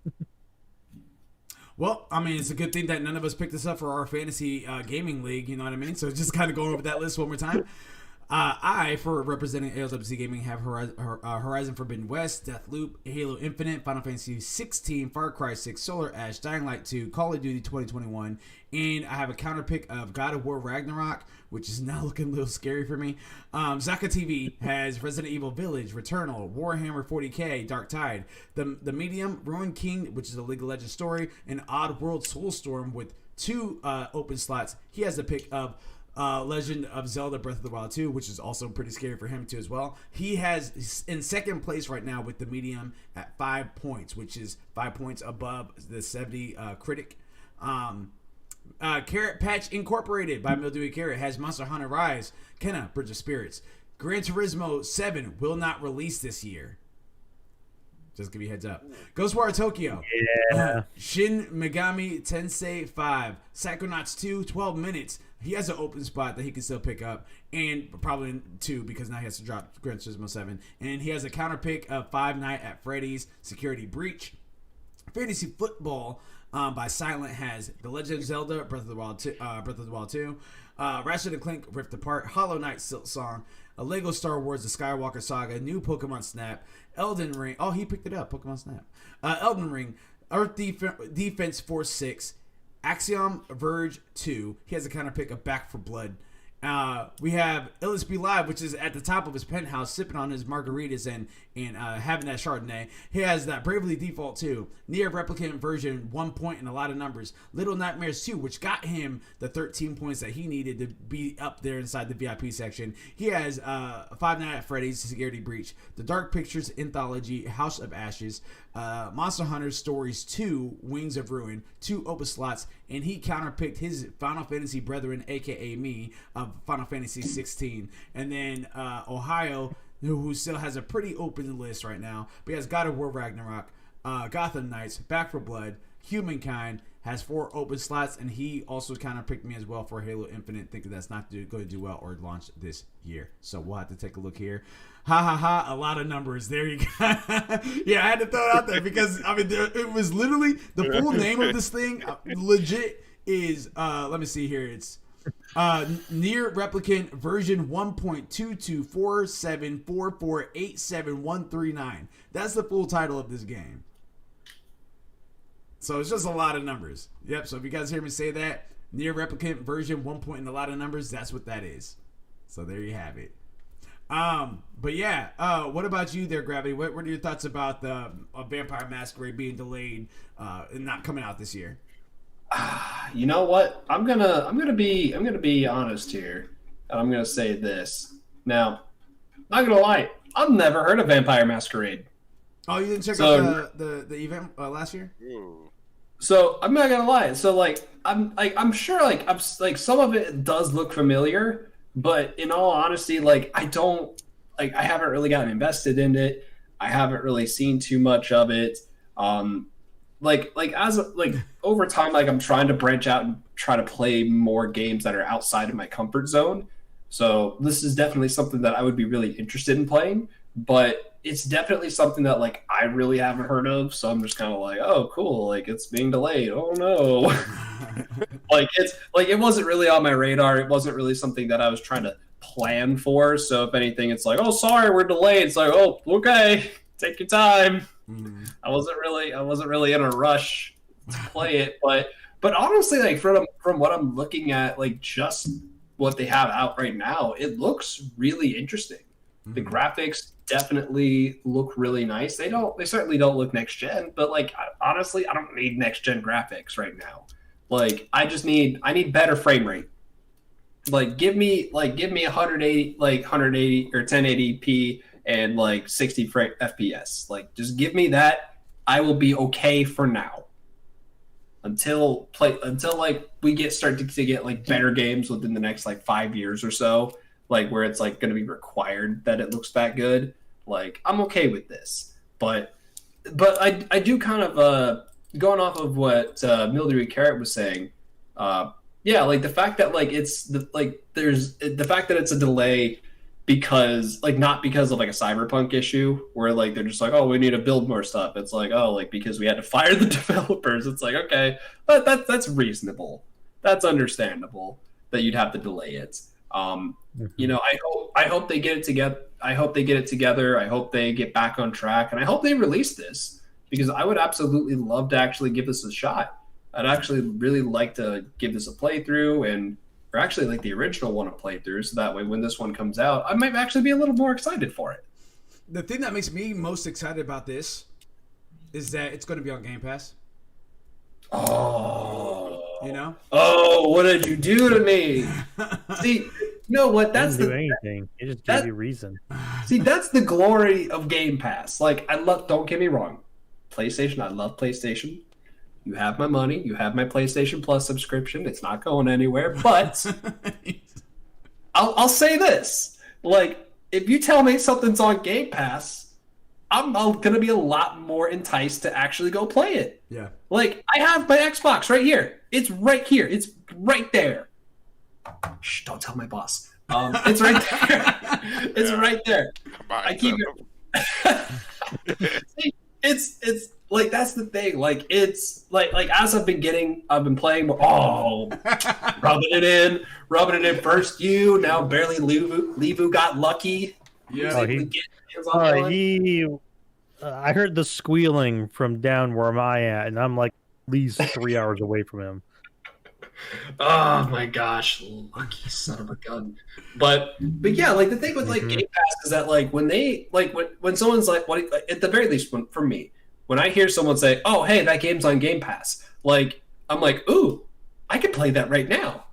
Well, I mean, it's a good thing that none of us picked this up for our fantasy gaming league, you know what I mean? So just kind of going over that list one more time. I, for representing ALWT Gaming, have Horizon Forbidden West, Deathloop, Halo Infinite, Final Fantasy 16, Far Cry 6, Solar Ash, Dying Light 2, Call of Duty 2021, and I have a counter pick of God of War Ragnarok, which is now looking a little scary for me. Zaka TV has Resident Evil Village, Returnal, Warhammer 40k, Dark Tide, the Medium, Ruined King, which is a League of Legends story, and Odd World Soulstorm with 2 open slots. He has a pick of Legend of Zelda Breath of the Wild 2, which is also pretty scary for him too as well. He has in second place right now with the Medium at 5 points, which is 5 points above the 70 critic. Carrot Patch Incorporated by Mildewy Carrot has Monster Hunter Rise, Kenna, Bridge of Spirits. Gran Turismo 7 will not release this year. Just give you a heads up. Ghostwire Tokyo. Yeah. Shin Megami Tensei 5. Psychonauts 2, 12 minutes. He has an open spot that he can still pick up. And probably 2 because now he has to drop Gran Turismo 7. And he has a counter pick of Five Nights at Freddy's Security Breach. Fantasy Football by Silent has The Legend of Zelda Breath of the Wild 2. Ratchet and Clank Rift Apart. Hollow Knight Silk Song. A Lego Star Wars The Skywalker Saga. New Pokemon Snap. Elden Ring. Oh, he picked it up. Pokemon Snap. Elden Ring. Earth Defense Force 6. Axiom Verge 2. He has a counter pick of Back for Blood. We have LSB Live, which is at the top of his penthouse, sipping on his margaritas and having that Chardonnay. He has that Bravely Default 2, Near Replicant version 1 point and a lot of numbers. Little Nightmares 2, which got him the 13 points that he needed to be up there inside the VIP section. He has Five Nights at Freddy's Security Breach, The Dark Pictures Anthology House of Ashes, Monster Hunter Stories 2, Wings of Ruin, 2 open slots, and he counterpicked his Final Fantasy brethren, aka me, of Final Fantasy 16. And then Ohio, who still has a pretty open list right now, but he has God of War Ragnarok, Gotham Knights, Back for Blood, Humankind, has 4 open slots, and he also counterpicked me as well for Halo Infinite, thinking that's not going to do well or launch this year. So we'll have to take a look here. Ha ha ha, a lot of numbers. There you go. Yeah, I had to throw it out there because, I mean, it was literally the full name of this thing, legit, is, let me see here, it's Near Replicant version 1.22474487139. That's the full title of this game. So it's just a lot of numbers. Yep, so if you guys hear me say that, Near Replicant version 1 point and a lot of numbers, that's what that is. So there you have it. But yeah, what about you there, Gravity? What are your thoughts about the Vampire Masquerade being delayed and not coming out this year? You know what? I'm gonna be honest here, and I'm gonna say this. Now, not gonna lie, I've never heard of Vampire Masquerade. Oh, you didn't check out the event last year? So I'm not gonna lie. So I'm sure some of it does look familiar, but in all honesty, I haven't really gotten invested in it. I haven't really seen too much of it. Over time, I'm trying to branch out and try to play more games that are outside of my comfort zone. So this is definitely something that I would be really interested in playing, but it's definitely something that I really haven't heard of. So I'm just kind of oh, cool. It's being delayed. Oh no. It wasn't really on my radar. It wasn't really something that I was trying to plan for. So if anything, it's oh, sorry, we're delayed. It's oh, okay, take your time. I wasn't really in a rush to play it, but honestly, from what I'm looking at, just what they have out right now, it looks really interesting. Mm-hmm. The graphics definitely look really nice. They certainly don't look next gen, but honestly, I don't need next gen graphics right now. I need better frame rate. Give me 180 or 1080p and 60 FPS. Just give me that. I will be okay for now. Until we start to get better games within the next 5 years or so, where it's going to be required that it looks that good. I'm okay with this, but I do kind of going off of what Mildewy Carrot was saying, yeah, like the fact that like there's the fact that it's a delay because like not because of like a cyberpunk issue where like they're just like, oh, we need to build more stuff. It's like, oh, like because we had to fire the developers. It's like, okay, but that's reasonable. That's understandable that you'd have to delay it. You know, I hope they get it together. I hope they get back on track, and I hope they release this because I would absolutely love to actually give this a shot. I'd actually really like to give this a playthrough or actually like the original one a playthrough, so that way when this one comes out, I might actually be a little more excited for it. The thing that makes me most excited about this is that it's going to be on Game Pass. Oh, you know? Oh, what did you do to me? See, you know what? That's didn't do anything. It just gave you reason. See, that's the glory of Game Pass. Like, don't get me wrong, PlayStation. I love PlayStation. You have my money. You have my PlayStation Plus subscription. It's not going anywhere. But I'll say this: like, if you tell me something's on Game Pass, I'm going to be a lot more enticed to actually go play it. Yeah. Like, I have my Xbox right here. It's right here. It's right there. Shh! Don't tell my boss. It's right there. It's right there. I keep it. See, it's like that's the thing. Like it's like as I've been playing more. Oh, rubbing it in. First you, now barely Levu got lucky. Yeah, I heard the squealing from down where am I at, and I'm like at least 3 hours away from him. Oh my gosh, lucky son of a gun. But yeah, like the thing with like Game Pass is that like when they like when someone's like what at the very least for me, when I hear someone say, "Oh, hey, that game's on Game Pass," like I'm like, "Ooh, I could play that right now."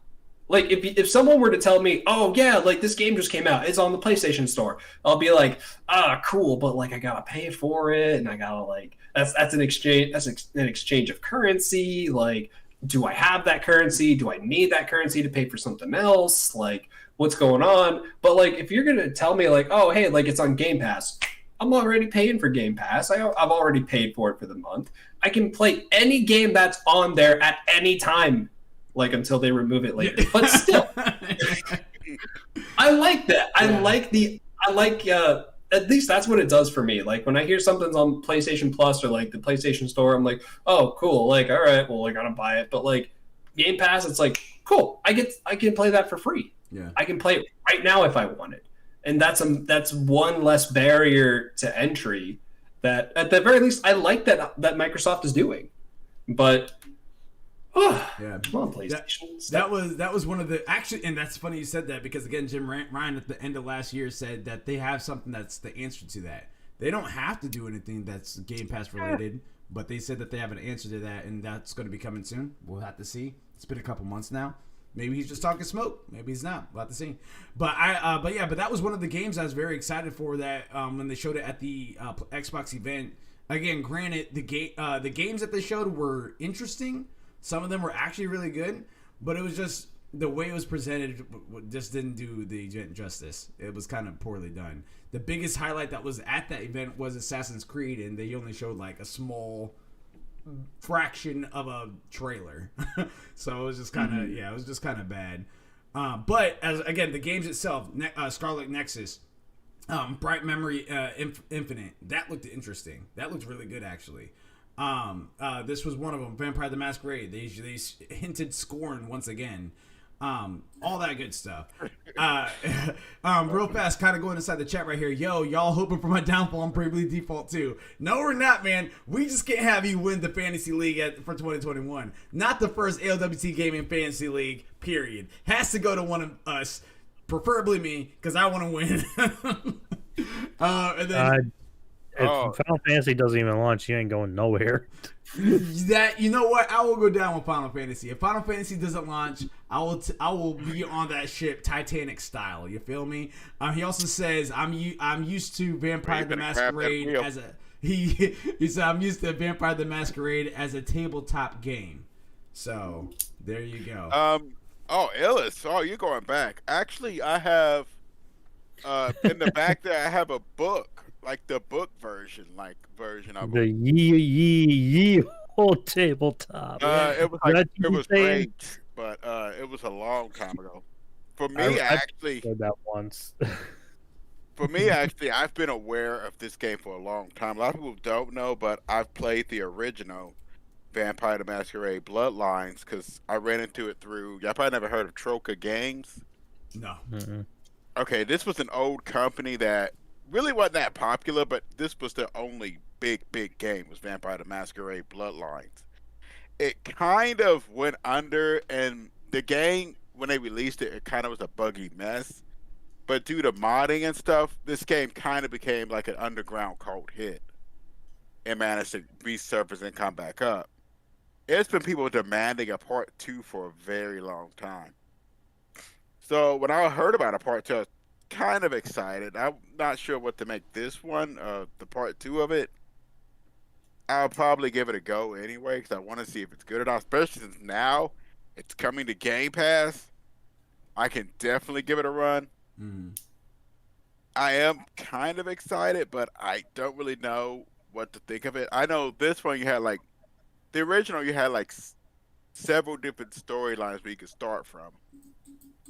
Like if someone were to tell me, "Oh yeah, like this game just came out, it's on the PlayStation Store," I'll be like, "Ah, cool," but like I gotta pay for it, and I gotta like that's an exchange. That's an exchange of currency. Like, do I have that currency? Do I need that currency to pay for something else? Like, what's going on? But like, if you're gonna tell me like, "Oh hey, like it's on Game Pass," I'm already paying for Game Pass. I've already paid for it for the month. I can play any game that's on there at any time. Like until they remove it later, but still, I like that. I like at least that's what it does for me. Like when I hear something's on PlayStation Plus or like the PlayStation Store, I'm like, oh, cool. Like, all right, well, I gotta buy it. But like Game Pass, it's like, cool. I can play that for free. Yeah, I can play it right now if I want it, and that's one less barrier to entry. That at the very least, I like that Microsoft is doing, but. Yeah, come on, PlayStation. That was one of the actually, and that's funny you said that because again, Jim Ryan at the end of last year said that they have something that's the answer to that. They don't have to do anything that's Game Pass related, but they said that they have an answer to that, and that's going to be coming soon. We'll have to see. It's been a couple months now. Maybe he's just talking smoke. Maybe he's not. We'll have to see. But but that was one of the games I was very excited for. That when they showed it at the Xbox event. Again, granted, the games that they showed were interesting. Some of them were actually really good, but it was just the way it was presented just didn't do the event justice. It was kind of poorly done. The biggest highlight that was at that event was Assassin's Creed, and they only showed like a small fraction of a trailer. So it was just kind of it was just kind of bad. But as again, the games itself, Scarlet Nexus, Bright Memory Infinite, that looked interesting. That looked really good actually. This was one of them. Vampire the Masquerade. They hinted Scorn once again. All that good stuff. Real fast, kind of going inside the chat right here. Yo, y'all hoping for my downfall on Bravely Default 2. No, we're not, man. We just can't have you win the Fantasy League for 2021. Not the first ALWT Gaming Fantasy League, period. Has to go to one of us, preferably me, because I want to win. And then... If Final Fantasy doesn't even launch, you ain't going nowhere. You know what? I will go down with Final Fantasy. If Final Fantasy doesn't launch, I will be on that ship Titanic style. You feel me? He also says I'm used to Vampire the Masquerade as a he said I'm used to Vampire the Masquerade as a tabletop game. So there you go. Illis. Oh, you're going back. Actually, I have in the back there. I have a book. Like the book version, of the it. yee. whole tabletop. It was great, but it was a long time ago. For me, I actually, played that once. for me, actually, I've been aware of this game for a long time. A lot of people don't know, but I've played the original Vampire the Masquerade Bloodlines because I ran into it through. Y'all probably never heard of Troca Games. No. Mm-mm. Okay, this was an old company that really wasn't that popular, but this was the only big game was Vampire the Masquerade Bloodlines. It kind of went under, and the game, when they released it, it kind of was a buggy mess. But due to modding and stuff, this game kind of became like an underground cult hit and managed to resurface and come back up. It's been people demanding a part 2 for a very long time. So when I heard about a part 2, I was kind of excited. I'm not sure what to make this one, the part 2 of it. I'll probably give it a go anyway because I want to see if it's good or not, especially since now it's coming to Game Pass. I can definitely give it a run. I am kind of excited, but I don't really know what to think of it. I know this one you had like the original, you had like several different storylines where you could start from,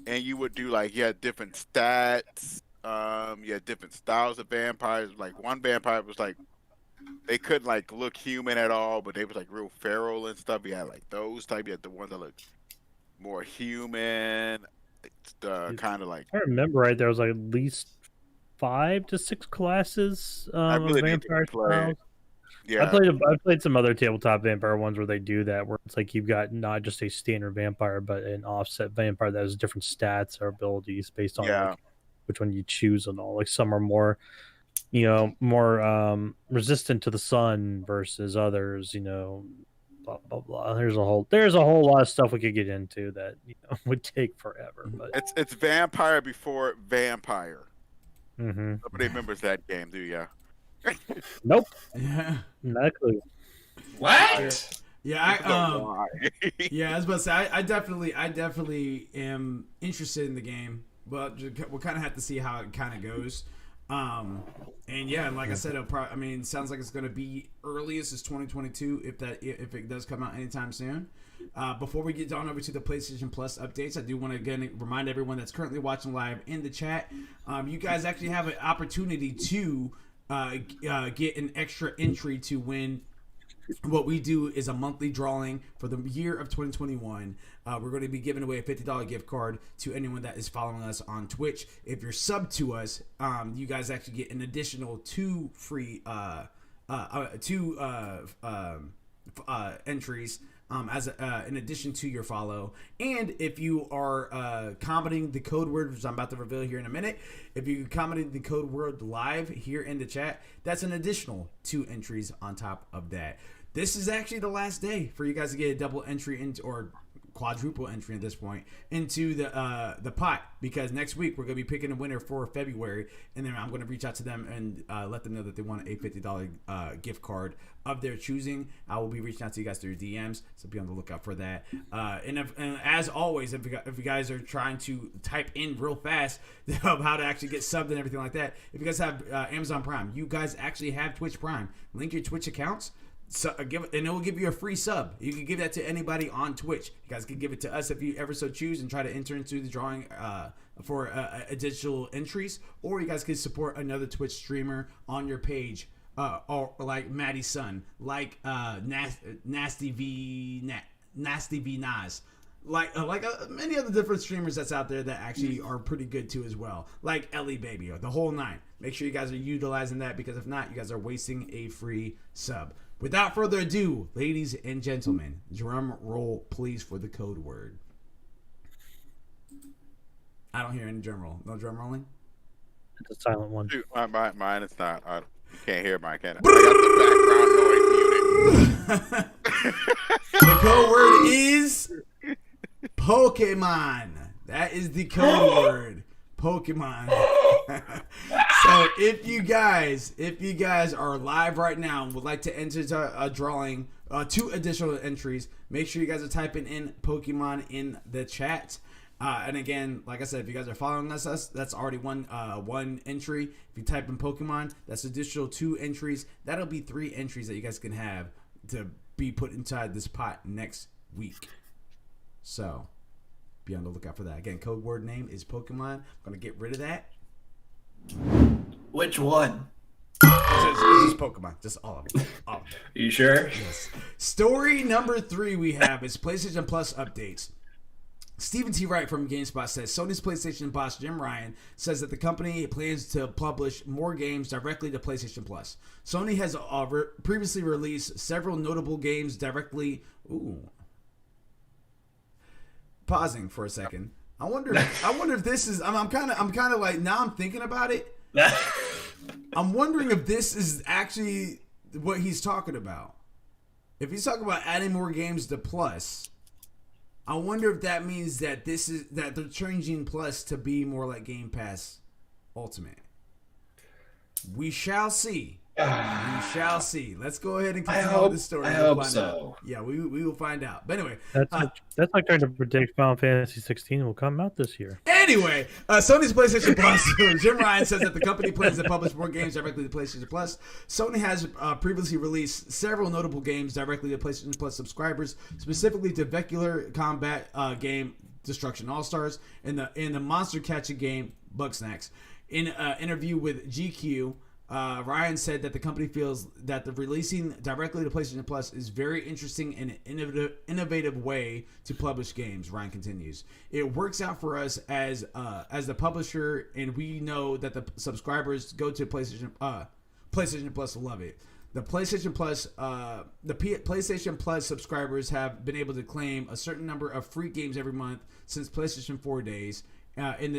and you would do like you had different stats, you had different styles of vampires. Like one vampire was like they couldn't like look human at all, but they was like real feral and stuff. You had like those type. You had the ones that looked more human. It's kind of like I remember right. There was like at least 5 to 6 classes I really of need to vampire play. styles. Yeah, I played some other tabletop vampire ones where they do that, where it's like you've got not just a standard vampire, but an offset vampire that has different stats or abilities based on like, which one you choose and all. Like some are more, more resistant to the sun versus others. Blah blah blah. There's a whole lot of stuff we could get into that would take forever. But it's vampire before vampire. Mm-hmm. Nobody remembers that game, do ya? Nope. Yeah. Not a clue. What? Yeah, yeah, I was about to say I definitely am interested in the game, but we'll kind of have to see how it kind of goes. And yeah, like I said, it sounds like it's going to be earliest is 2022 if it does come out anytime soon. Before we get on over to the PlayStation Plus updates, I do want to again remind everyone that's currently watching live in the chat, you guys actually have an opportunity to get an extra entry to win. What we do is a monthly drawing for the year of 2021. We're going to be giving away a $50 gift card to anyone that is following us on Twitch. If you're sub to us, you guys actually get an additional 2 free entries as in addition to your follow. And if you are commenting the code word, which I'm about to reveal here in a minute, if you commented the code word live here in the chat, that's an additional 2 entries on top of that. This is actually the last day for you guys to get a double entry into, or quadruple entry at this point, into the pot, because next week we're going to be picking a winner for February, and then I'm going to reach out to them and let them know that they want a $50 gift card of their choosing. I will be reaching out to you guys through DMs, so be on the lookout for that. And as always, if you guys are trying to type in real fast of how to actually get subbed and everything like that, if you guys have Amazon Prime, you guys actually have Twitch Prime, link your Twitch accounts. So and it will give you a free sub. You can give that to anybody on Twitch. You guys can give it to us if you ever so choose and try to enter into the drawing for additional entries, or you guys can support another Twitch streamer on your page, or like Maddie's son, like Nasty V Nas, like many other different streamers that's out there that actually are pretty good too as well, like Ellie Baby or the whole 9. Make sure you guys are utilizing that, because if not, you guys are wasting a free sub. Without further ado, ladies and gentlemen, drum roll, please, for the code word. I don't hear any drum roll. No drum rolling? It's a silent one. Shoot, mine is not. I can't hear mine, can I? I got the background noise muted. The code word is Pokemon. That is the code word. Pokemon. So if you guys are live right now and would like to enter a drawing, 2 additional entries, make sure you guys are typing in Pokemon in the chat. And again, like I said, if you guys are following us, that's already one entry. If you type in Pokemon, that's additional 2 entries. That'll be 3 entries that you guys can have to be put inside this pot next week. So be on the lookout for that. Again, code word name is Pokemon. I'm gonna get rid of that. Which one? It's just Pokemon. Just all of them. All of them. You sure? Yes. Story number 3 we have is PlayStation Plus updates. Stephen T. Wright from GameSpot says Sony's PlayStation boss Jim Ryan says that the company plans to publish more games directly to PlayStation Plus. Sony has previously released several notable games directly. Ooh. Pausing for a second. I wonder if this is. I'm kind of like, now I'm thinking about it. I'm wondering if this is actually what he's talking about. If he's talking about adding more games to Plus, I wonder if that means that they're changing Plus to be more like Game Pass Ultimate. We shall see. We shall see. Let's go ahead and continue with the story. I hope so. Yeah, we will find out. But anyway, that's like trying to predict Final Fantasy 16 will come out this year. Anyway, Sony's PlayStation Plus. Jim Ryan says that the company plans to publish more games directly to PlayStation Plus. Sony has previously released several notable games directly to PlayStation Plus subscribers, specifically to Vehicular Combat game Destruction All Stars and the monster catching game Bugsnax. In an interview with GQ, Ryan said that the company feels that the releasing directly to PlayStation Plus is very interesting and an innovative way to publish games. Ryan continues, "It works out for us as the publisher, and we know that the subscribers go to PlayStation Plus to love it. The PlayStation Plus subscribers have been able to claim a certain number of free games every month since PlayStation 4 days. In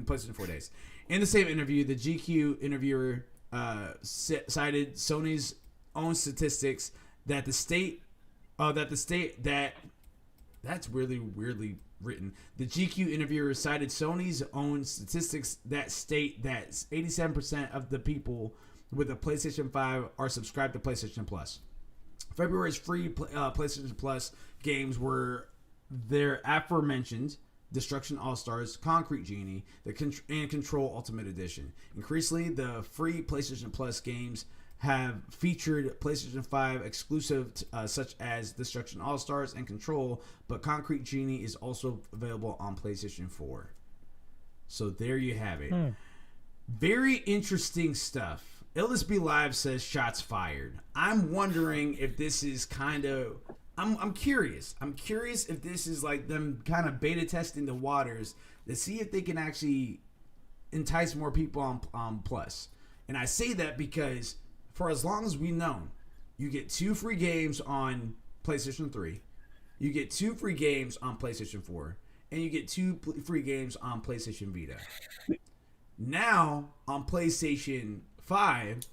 PlayStation 4 days." In the same interview, the GQ interviewer cited Sony's own statistics that's really weirdly written. The GQ interviewer cited Sony's own statistics that state that 87% of the people with a PlayStation 5 are subscribed to PlayStation Plus. February's free PlayStation Plus games were their aforementioned Destruction All-Stars, Concrete Genie, and Control Ultimate Edition. Increasingly, the free PlayStation Plus games have featured PlayStation 5 exclusives such as Destruction All-Stars and Control, but Concrete Genie is also available on PlayStation 4. So there you have it. Very interesting stuff. LSB Live says shots fired. I'm wondering if this is kind of... I'm curious. I'm curious if this is like them kind of beta testing the waters to see if they can actually entice more people on Plus. And I say that because for as long as we've known, you get 2 free games on PlayStation 3, you get 2 free games on PlayStation 4, and you get 2 free games on PlayStation Vita. Now, on PlayStation 5...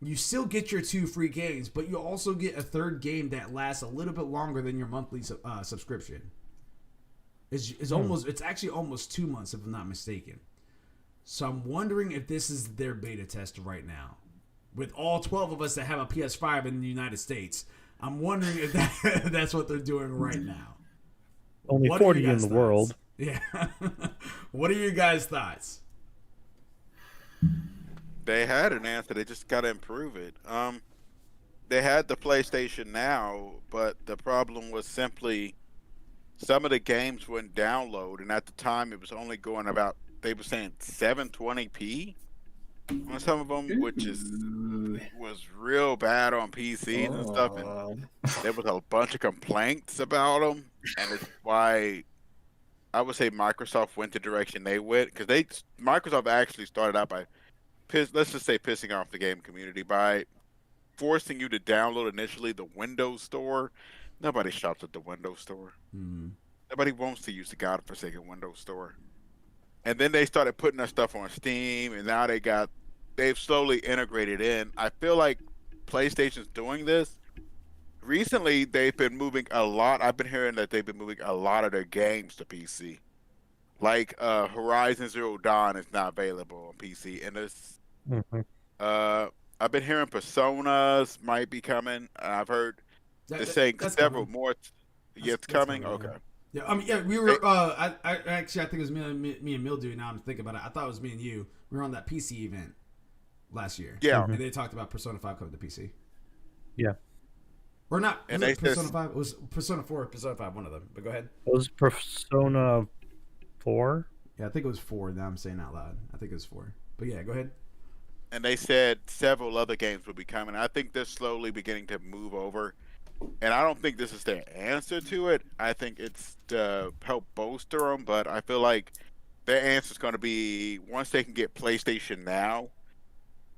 you still get your 2 free games, but you also get a third game that lasts a little bit longer than your monthly subscription. It's actually almost 2 months, if I'm not mistaken. So I'm wondering if this is their beta test right now. With all 12 of us that have a PS5 in the United States, I'm wondering if that's what they're doing right now. Only 40 in the world. Yeah. What are your guys' thoughts? They had an answer. They just got to improve it. They had the PlayStation Now, but the problem was simply some of the games wouldn't download, and at the time it was only going about, they were saying 720p on some of them, which was real bad on PCs and stuff. And there was a bunch of complaints about them, and it's why I would say Microsoft went the direction they went, because Microsoft actually started out by let's just say pissing off the game community by forcing you to download initially the Windows Store. Nobody shops at the Windows Store. Nobody wants to use the godforsaken Windows Store. And then they started putting their stuff on Steam, and now they've slowly integrated in. I feel like PlayStation's doing this. Recently, they've been moving a lot. I've been hearing that they've been moving a lot of their games to PC. Like Horizon Zero Dawn is now available on PC, and it's I've been hearing Personas might be coming. I've heard they're saying several coming. More. It's coming. Okay. Yeah, we were. I think it was me and Mildew. Now I'm thinking about it. I thought it was me and you. We were on that PC event last year. Yeah, and they talked about Persona 5 coming to PC. Yeah. Or not? And Was it Persona 5? It was Persona 4 or Persona 5, one of them. But go ahead. It was Persona 4. Yeah, I think it was 4. Now I'm saying out loud. I think it was 4. But yeah, go ahead. And they said several other games will be coming. I think they're slowly beginning to move over. And I don't think this is their answer to it. I think it's to help bolster them. But I feel like their answer is going to be once they can get PlayStation Now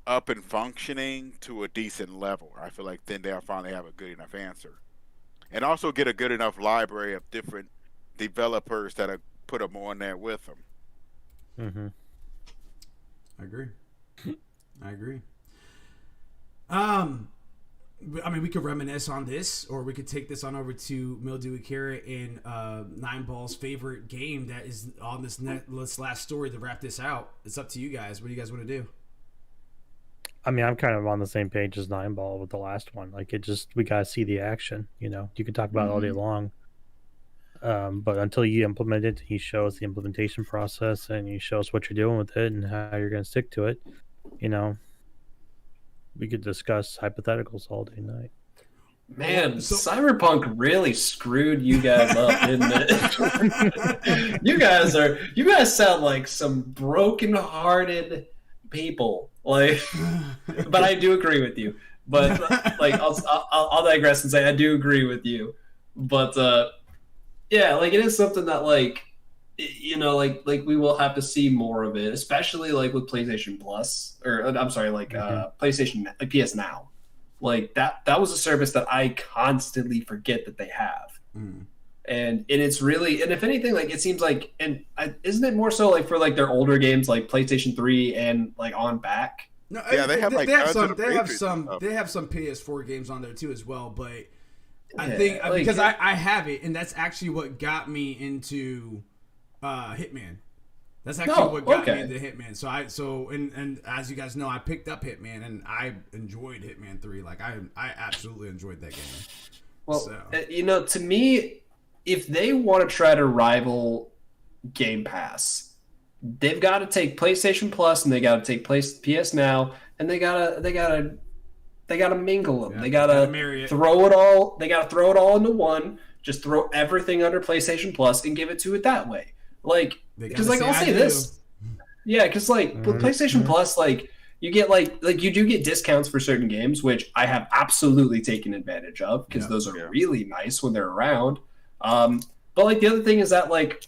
up and functioning to a decent level. I feel like then they'll finally have a good enough answer. And also get a good enough library of different developers that have put them on there with them. Mm-hmm. I agree. I mean, we could reminisce on this, or we could take this on over to Mildew Akira and Nine Ball's favorite game that is on this last story to wrap this out. It's up to you guys. What do you guys want to do? I mean, I'm kind of on the same page as Nine Ball with the last one. Like, we gotta see the action. You can talk about it all day long, but until you implement it, you show us the implementation process, and you show us what you're doing with it and how you're gonna stick to it. We could discuss hypotheticals all day and night. Man, Cyberpunk really screwed you guys up, didn't it? You guys sound like some broken-hearted people. Like, but I do agree with you. But like, I'll digress and say I do agree with you. But yeah, like it is something that like we will have to see more of it, especially like with PlayStation Plus, or I'm sorry, like PlayStation PS Now. Like that was a service that I constantly forget that they have. And it's really, and if anything, like it seems like, and isn't it more so like for like their older games like PlayStation 3 and like on back? No, yeah, they have some PS4 games on there too as well, but I think like, because I have it, and that's actually what got me into Hitman. That's actually what got me into Hitman. And as you guys know, I picked up Hitman and I enjoyed Hitman 3. Like I absolutely enjoyed that game. Well, to me, if they want to try to rival Game Pass, they've got to take PlayStation Plus and they got to take PS Now, and they gotta mingle them. Yeah, they gotta throw it all. They gotta throw it all into one. Just throw everything under PlayStation Plus and give it to it that way. Like, because like I'll say this, yeah, because like with PlayStation Plus, like you get like you do get discounts for certain games, which I have absolutely taken advantage of because those are really nice when they're around. But like the other thing is that like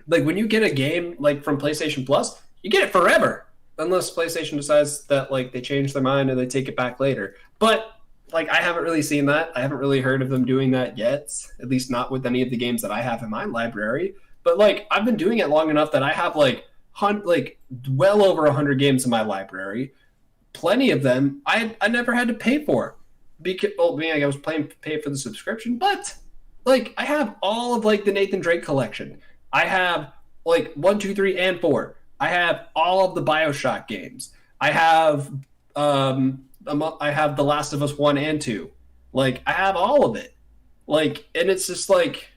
when you get a game like from PlayStation Plus, you get it forever unless PlayStation decides that like they change their mind and they take it back later. But like I haven't really seen that. I haven't really heard of them doing that yet, at least not with any of the games that I have in my library. But like I've been doing it long enough that I have like well over 100 games in my library. Plenty of them I never had to pay for because I was pay for the subscription, but like I have all of like the Nathan Drake collection. I have like 1, 2, 3, and 4. I have all of the BioShock games. I have The Last of Us 1 and 2. Like I have all of it. Like, and it's just like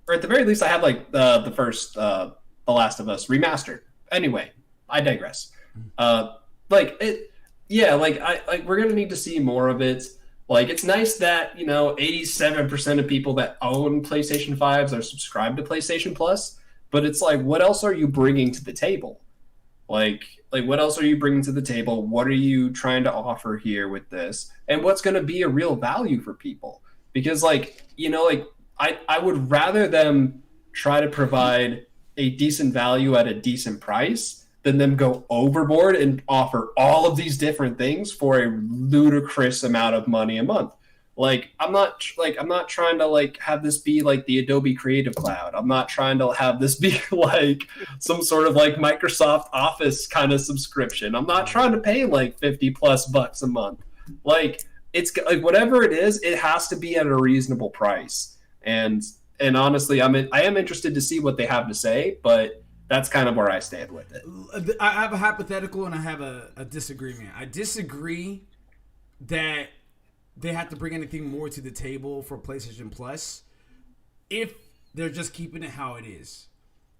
or at the very least I have like the first The Last of Us remastered. Anyway, I digress. Like it, yeah. Like we're gonna need to see more of it. Like it's nice that 87% of people that own PlayStation 5s are subscribed to PlayStation Plus. But it's like, what else are you bringing to the table? Like what else are you bringing to the table? What are you trying to offer here with this? And what's going to be a real value for people? Because I would rather them try to provide a decent value at a decent price than them go overboard and offer all of these different things for a ludicrous amount of money a month. Like I'm not trying to like have this be like the Adobe Creative Cloud. I'm not trying to have this be like some sort of like Microsoft Office kind of subscription. I'm not trying to pay like $50+ a month. Like it's like whatever it is, it has to be at a reasonable price. And honestly, I am interested to see what they have to say, but that's kind of where I stand with it. I have a hypothetical and I have a disagreement. I disagree that they have to bring anything more to the table for PlayStation Plus if they're just keeping it how it is.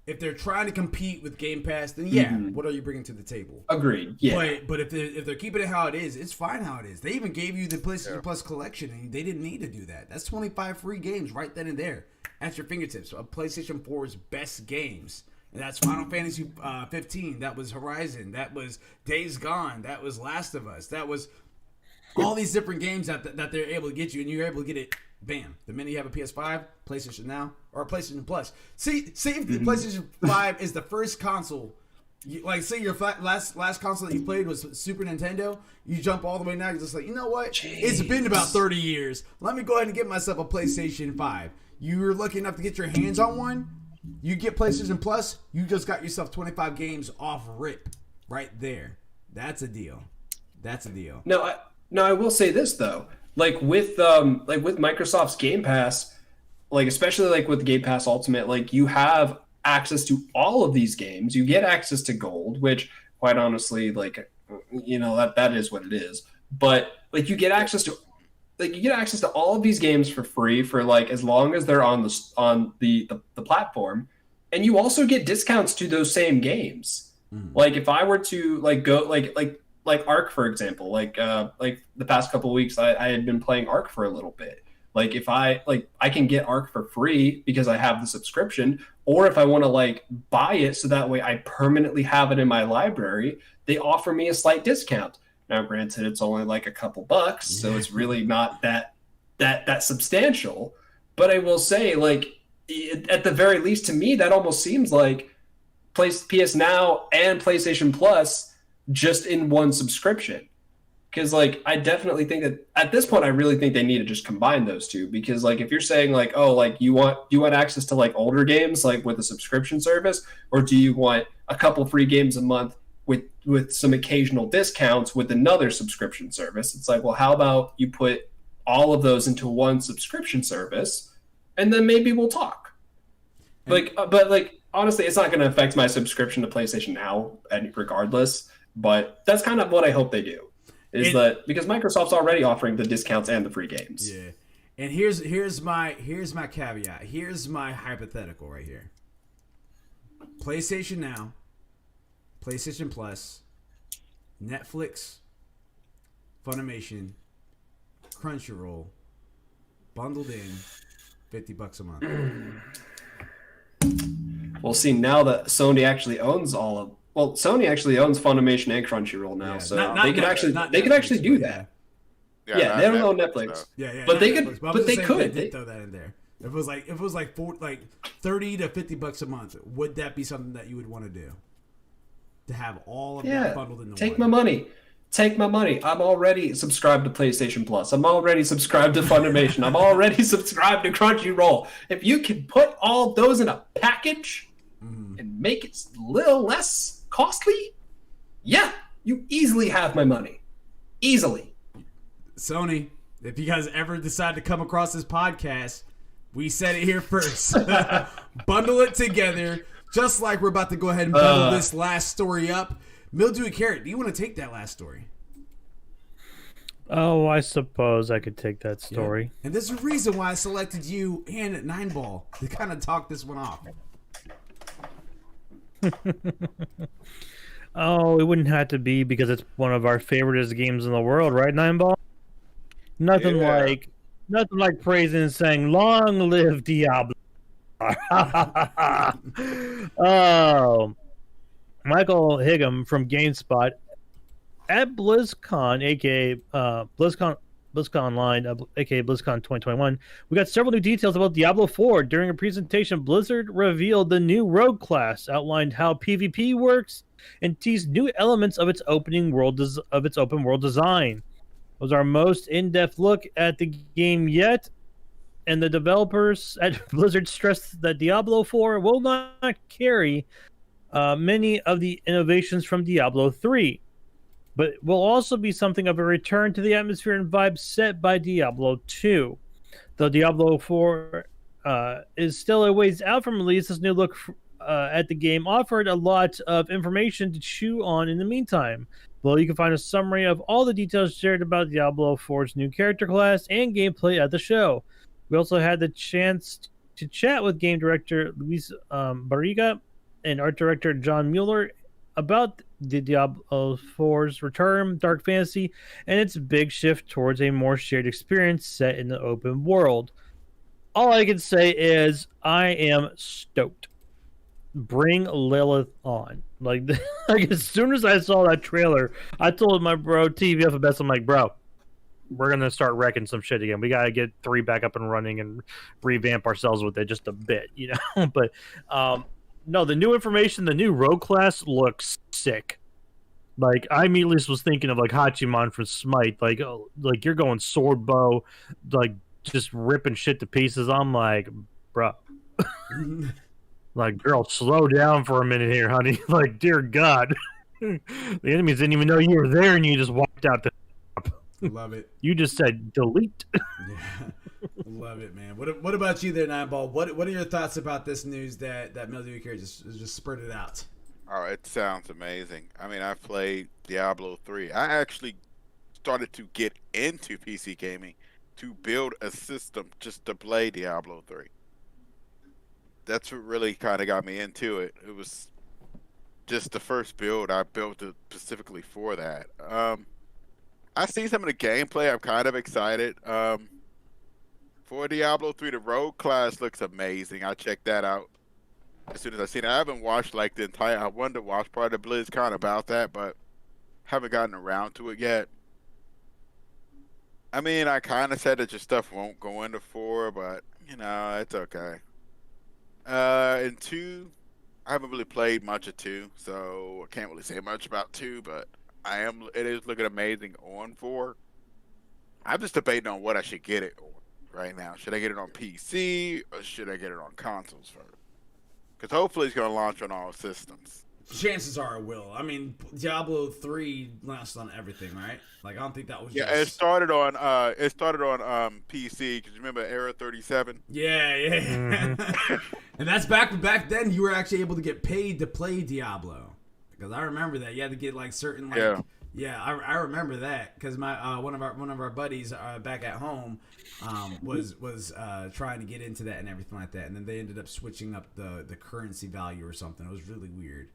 if they're trying to compete with Game Pass, then yeah, what are you bringing to the table? Agreed. Yeah. But if they're keeping it how it is, it's fine how it is. They even gave you the PlayStation Plus collection, and they didn't need to do that. That's 25 free games right then and there at your fingertips. A PlayStation 4's best games. And that's Final Fantasy 15. That was Horizon. That was Days Gone. That was Last of Us. That was all these different games that they're able to get you, and you're able to get it. Bam! The minute you have a PS5, PlayStation Now, or a PlayStation Plus. See if the PlayStation 5 is the first console. Like, say your last console that you played was Super Nintendo. You jump all the way now. You're just like, you know what? Jeez. It's been about 30 years. Let me go ahead and get myself a PlayStation 5. You were lucky enough to get your hands on one. You get PlayStation Plus. You just got yourself 25 games off rip right there. That's a deal. That's a deal. No, I will say this though. Like with Microsoft's Game Pass, like especially like with Game Pass Ultimate, like you have access to all of these games. You get access to Gold, which quite honestly, like that is what it is. But like you get access to all of these games for free for like as long as they're on the platform, and you also get discounts to those same games. Like if I were to like go like Ark, for example, like the past couple of weeks, I had been playing Ark for a little bit. Like if I can get Ark for free because I have the subscription, or if I want to like buy it so that way I permanently have it in my library, they offer me a slight discount. Now, granted, it's only like a couple bucks, so it's really not that substantial. But I will say, like at the very least, to me, that almost seems like PS Now and PlayStation Plus just in one subscription. Because like I definitely think that at this point I really think they need to just combine those two, because like if you're saying like, oh, like you want access to like older games like with a subscription service, or do you want a couple free games a month with some occasional discounts with another subscription service? It's like, well, how about you put all of those into one subscription service and then maybe we'll talk. Like but like honestly, it's not going to affect my subscription to PlayStation Now regardless. But that's kind of what I hope they do, that because Microsoft's already offering the discounts and the free games. Yeah, and here's my caveat. Here's my hypothetical right here. PlayStation Now, PlayStation Plus, Netflix, Funimation, Crunchyroll, bundled in, $50 a month. Well, see, now that Sony actually owns Sony actually owns Funimation and Crunchyroll now, so they could actually do that. Yeah, they don't own Netflix. Yeah, but they Netflix, could. But they could. They throw that in there. If it was like $30 to $50 a month, would that be something that you would want to do? To have all of that bundled in the Take my money. Take my money. I'm already subscribed to PlayStation Plus. I'm already subscribed to Funimation. I'm already subscribed to Crunchyroll. If you can put all those in a package and make it a little less costly, yeah, you easily have my money. Easily. Sony, if you guys ever decide to come across this podcast, we said it here first. Bundle it together, just like we're about to go ahead and bundle this last story up. Mildew and Carrot, do you want to take that last story? Oh, I suppose I could take that story. Yeah. And there's a reason why I selected you and 9ball to kind of talk this one off. Oh, it wouldn't have to be because it's one of our favoriteest games in the world, right, 9ball? Nothing like praising and saying, "Long live Diablo." Oh, Michael Higgum from GameSpot at BlizzCon, aka BlizzCon Online, aka BlizzCon 2021. We got several new details about Diablo 4. During a presentation, Blizzard revealed the new rogue class, outlined how PvP works, and teased new elements of its open world design. It was our most in-depth look at the game yet, and the developers at Blizzard stressed that Diablo 4 will not carry many of the innovations from Diablo 3, but will also be something of a return to the atmosphere and vibe set by Diablo 2. Though Diablo 4 is still a ways out from release, this new look at the game offered a lot of information to chew on in the meantime. Below you can find a summary of all the details shared about Diablo 4's new character class and gameplay at the show. We also had the chance to chat with game director Luis Barriga and art director John Mueller about the Diablo 4's return, Dark Fantasy, and its big shift towards a more shared experience set in the open world. All I can say is I am stoked. Bring Lilith on. Like as soon as I saw that trailer, I told my bro TVFBS, I'm like, bro, we're gonna start wrecking some shit again. We gotta get 3 back up and running and revamp ourselves with it just a bit, But no, the new information, the new rogue class looks sick. Like I immediately was thinking of like Hachiman from Smite, like you're going sword bow, like just ripping shit to pieces. I'm like, bro. Like, girl, slow down for a minute here, honey. Like, dear God. The enemies didn't even know you were there and you just walked out the Love it. You just said delete. Yeah. Love it, man. What about you there, Nineball? What are your thoughts about this news that Mildew here just spurted out? Oh, it sounds amazing. I mean, I've played Diablo 3. I actually started to get into PC gaming to build a system just to play Diablo 3. That's what really kind of got me into it. It was just the first build I built it specifically for that. I see some of the gameplay. I'm kind of excited. For Diablo 3, the rogue class looks amazing. I checked that out as soon as I seen it. I haven't watched like the entire. I wanted to watch part of the BlizzCon about that, but haven't gotten around to it yet. I mean, I kind of said that your stuff won't go into 4, but it's okay. In 2, I haven't really played much of 2, so I can't really say much about 2, but it is looking amazing on 4. I'm just debating on what I should get it on right now. Should I get it on PC or should I get it on consoles first? Because hopefully it's going to launch on all systems. Chances are it will. I mean, Diablo 3 launched on everything, right? Like, I don't think that was just... it started on PC, because you remember Era 37? Yeah. Mm-hmm. And that's back then you were actually able to get paid to play Diablo. Because I remember that. You had to get, like, certain, like... Yeah, I remember that, because my one of our buddies back at home was trying to get into that and everything like that, and then they ended up switching up the currency value or something. It was really weird.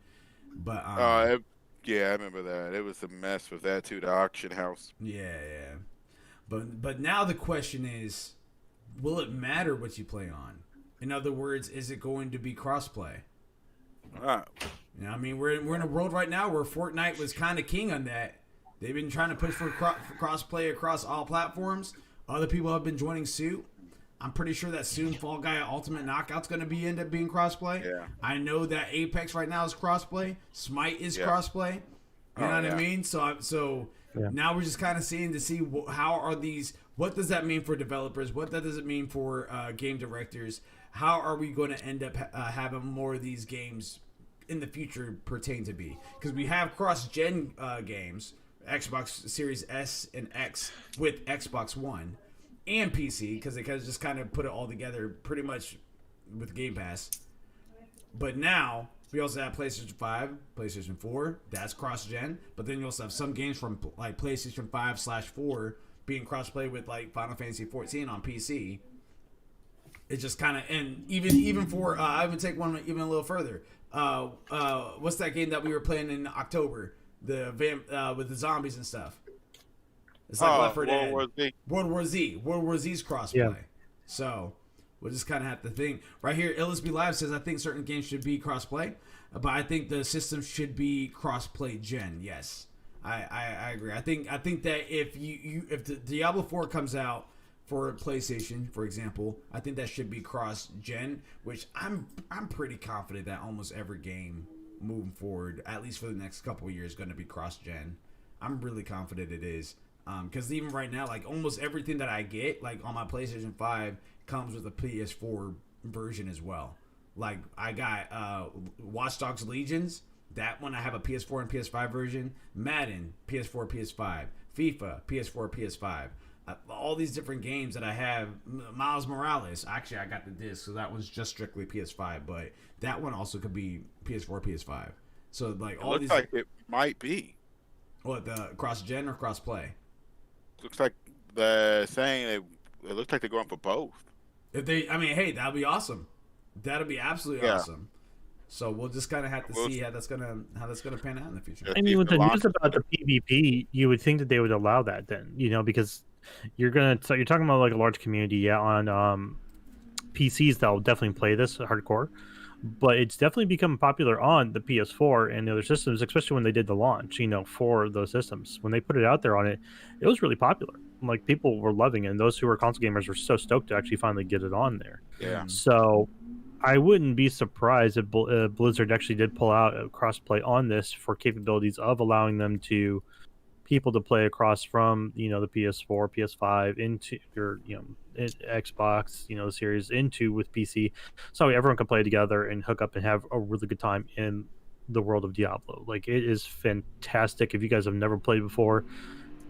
But I remember that. It was a mess with that too, the auction house. Yeah. But now the question is, will it matter what you play on? In other words, is it going to be crossplay? I mean, we're in a world right now where Fortnite was kind of king on that. They've been trying to push for crossplay across all platforms. Other people have been joining suit. I'm pretty sure that soon Fall Guy Ultimate Knockout's going to end up being crossplay. Yeah. I know that Apex right now is crossplay. Smite is crossplay. You know what I mean? So now we're just kind of seeing to see how are these. What does that mean for developers? What does it mean for game directors? How are we going to end up having more of these games in the future pertain to be? Because we have cross-gen games, Xbox Series S and X with Xbox One and PC, because they just kind of put it all together pretty much with Game Pass. But now we also have PlayStation 5, PlayStation 4, that's cross-gen. But then you also have some games from like PlayStation 5/4 being cross-play with like Final Fantasy 14 on PC. It's just kind of, and even for I would take one even a little further. What's that game that we were playing in October? With the zombies and stuff. It's like Left 4 Dead. World War Z's crossplay. Yeah. So we'll just kind of have to think. Right here, LSB Live says, I think certain games should be crossplay, but I think the system should be crossplay gen. Yes, I agree. I think that if the Diablo 4 comes out for PlayStation, for example, I think that should be cross-gen, which I'm pretty confident that almost every game moving forward, at least for the next couple of years, is going to be cross-gen. I'm really confident it is. Because even right now, like almost everything that I get, like on my PlayStation 5, comes with a PS4 version as well. Like I got Watch Dogs Legions, that one I have a PS4 and PS5 version. Madden, PS4, PS5. FIFA, PS4, PS5. All these different games that I have. Miles Morales, actually I got the disc, so that was just strictly PS5, but that one also could be PS4, PS5. So like all these. Looks like it might be. What, the cross-gen or cross-play? Looks like they're saying it looks like they're going for both. If they, I mean, hey, that'd be awesome. That'd be absolutely awesome. So we'll just kind of have to see how that's gonna pan out in the future. I mean, with the news about the PvP, you would think that they would allow that then, because you're talking about like a large community on PCs that will definitely play this hardcore, but it's definitely become popular on the PS4 and the other systems, especially when they did the launch, for those systems. When they put it out there on it, it was really popular. Like, people were loving it, and those who were console gamers were so stoked to actually finally get it on there. Yeah. So I wouldn't be surprised if Blizzard actually did pull out a crossplay on this for capabilities of allowing people to play across from the PS4, PS5 into your Xbox, the series into with PC, so everyone can play together and hook up and have a really good time in the world of Diablo. Like, it is fantastic. If you guys have never played before,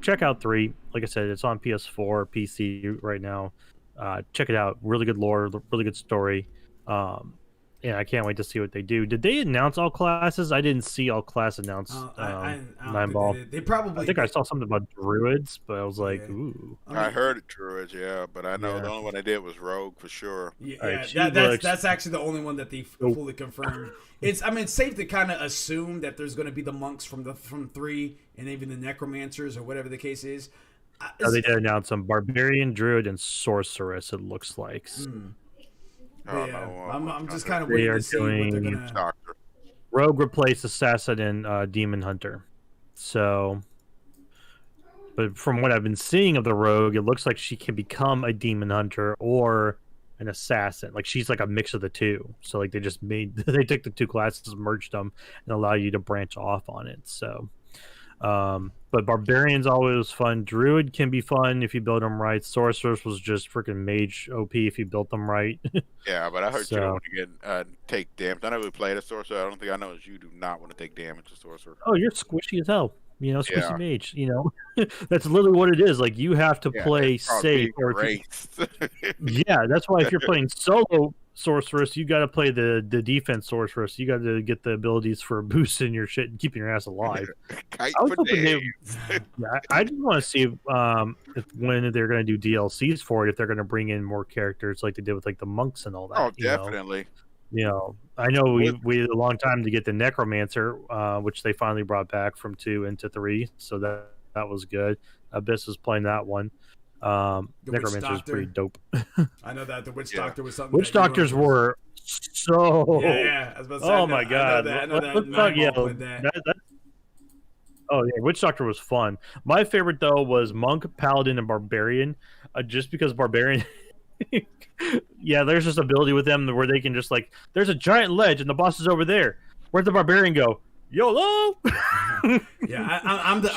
check out 3. Like I said, it's on PS4, PC right now. Check it out. Really good lore, really good story. Yeah, I can't wait to see what they do. Did they announce all classes? I didn't see all class announced. Nineball. They probably. I think I saw something about druids, but I was like, ooh. I heard druids, but I know the only one they did was rogue for sure. That's actually the only one that they fully confirmed. It's safe to kind of assume that there's going to be the monks from 3 and even the necromancers or whatever the case is. They did announce some barbarian, druid, and sorceress. It looks like. I'm just kind of waiting to see what they're gonna. Rogue replaced assassin and demon hunter. So, but from what I've been seeing of the rogue, it looks like she can become a demon hunter or an assassin. Like, she's like a mix of the two. So like they took the two classes, merged them, and allow you to branch off on it. So. But barbarian's always fun. Druid can be fun if you build them right. Sorceress was just freaking mage OP if you built them right. Yeah, but I heard you don't want to get take damage. I know we played a sorcerer. I don't think I know is you do not want to take damage to sorcerer. Oh, you're squishy as hell. Squishy mage. That's literally what it is. Like, you have to play safe. Yeah, that's why if you're playing solo sorceress, you got to play the defense sorceress. You got to get the abilities for boosting your shit and keeping your ass alive. I just want to see when they're going to do DLCs for it, if they're going to bring in more characters like they did with like the monks and all that. Oh, definitely. I know we waited a long time to get the necromancer, which they finally brought back from 2 into 3, so that was good. Abyss was playing that one. Necromancer is pretty dope. I know that the witch doctor was something. Witch doctors were so. Yeah. I was about to say, oh my god! Oh yeah, witch doctor was fun. My favorite though was monk, paladin, and barbarian. Just because barbarian. Yeah, there's this ability with them where they can just like, there's a giant ledge and the boss is over there. Where'd the barbarian go? YOLO! Yeah, I'm the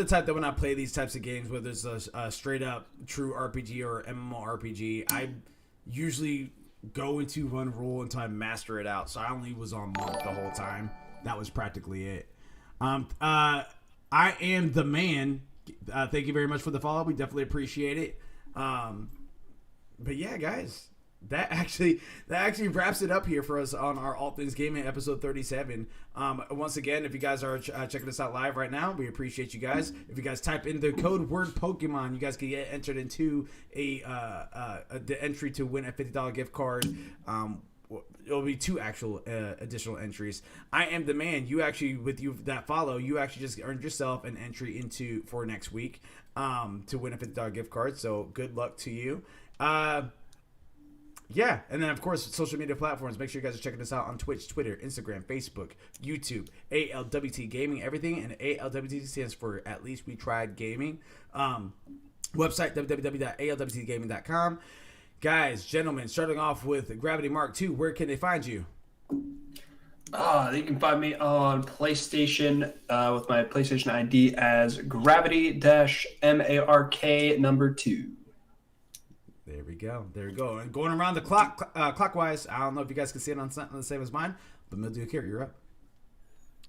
type that when I play these types of games, whether it's a straight up true RPG or MMORPG, I usually go into one rule until I master it out. So I only was on monk the whole time. That was practically it. I am the man. Thank you very much for the follow. We definitely appreciate it. But yeah, guys, that actually wraps it up here for us on our ALWT Things Gaming episode 37. Once again, if you guys are checking us out live right now, we appreciate you guys. If you guys type in the code word Pokemon, you guys can get entered into the entry to win a $50 gift card. It'll be 2 actual additional entries. I am the man. You actually, with you that follow, you actually just earned yourself an entry for next week to win a $50 gift card. So good luck to you. Yeah, and then of course social media platforms. Make sure you guys are checking us out on Twitch, Twitter, Instagram, Facebook, YouTube, ALWT Gaming, everything, and ALWT stands for At Least We Tried Gaming. Website www.alwtgaming.com. Guys, gentlemen, starting off with Gravity Mark II, where can they find you? You can find me on PlayStation with my PlayStation ID as Gravity-MARK2. There we go. And going around the clock, clockwise. I don't know if you guys can see it on something the same as mine, but Mildewy Carrot, you're up.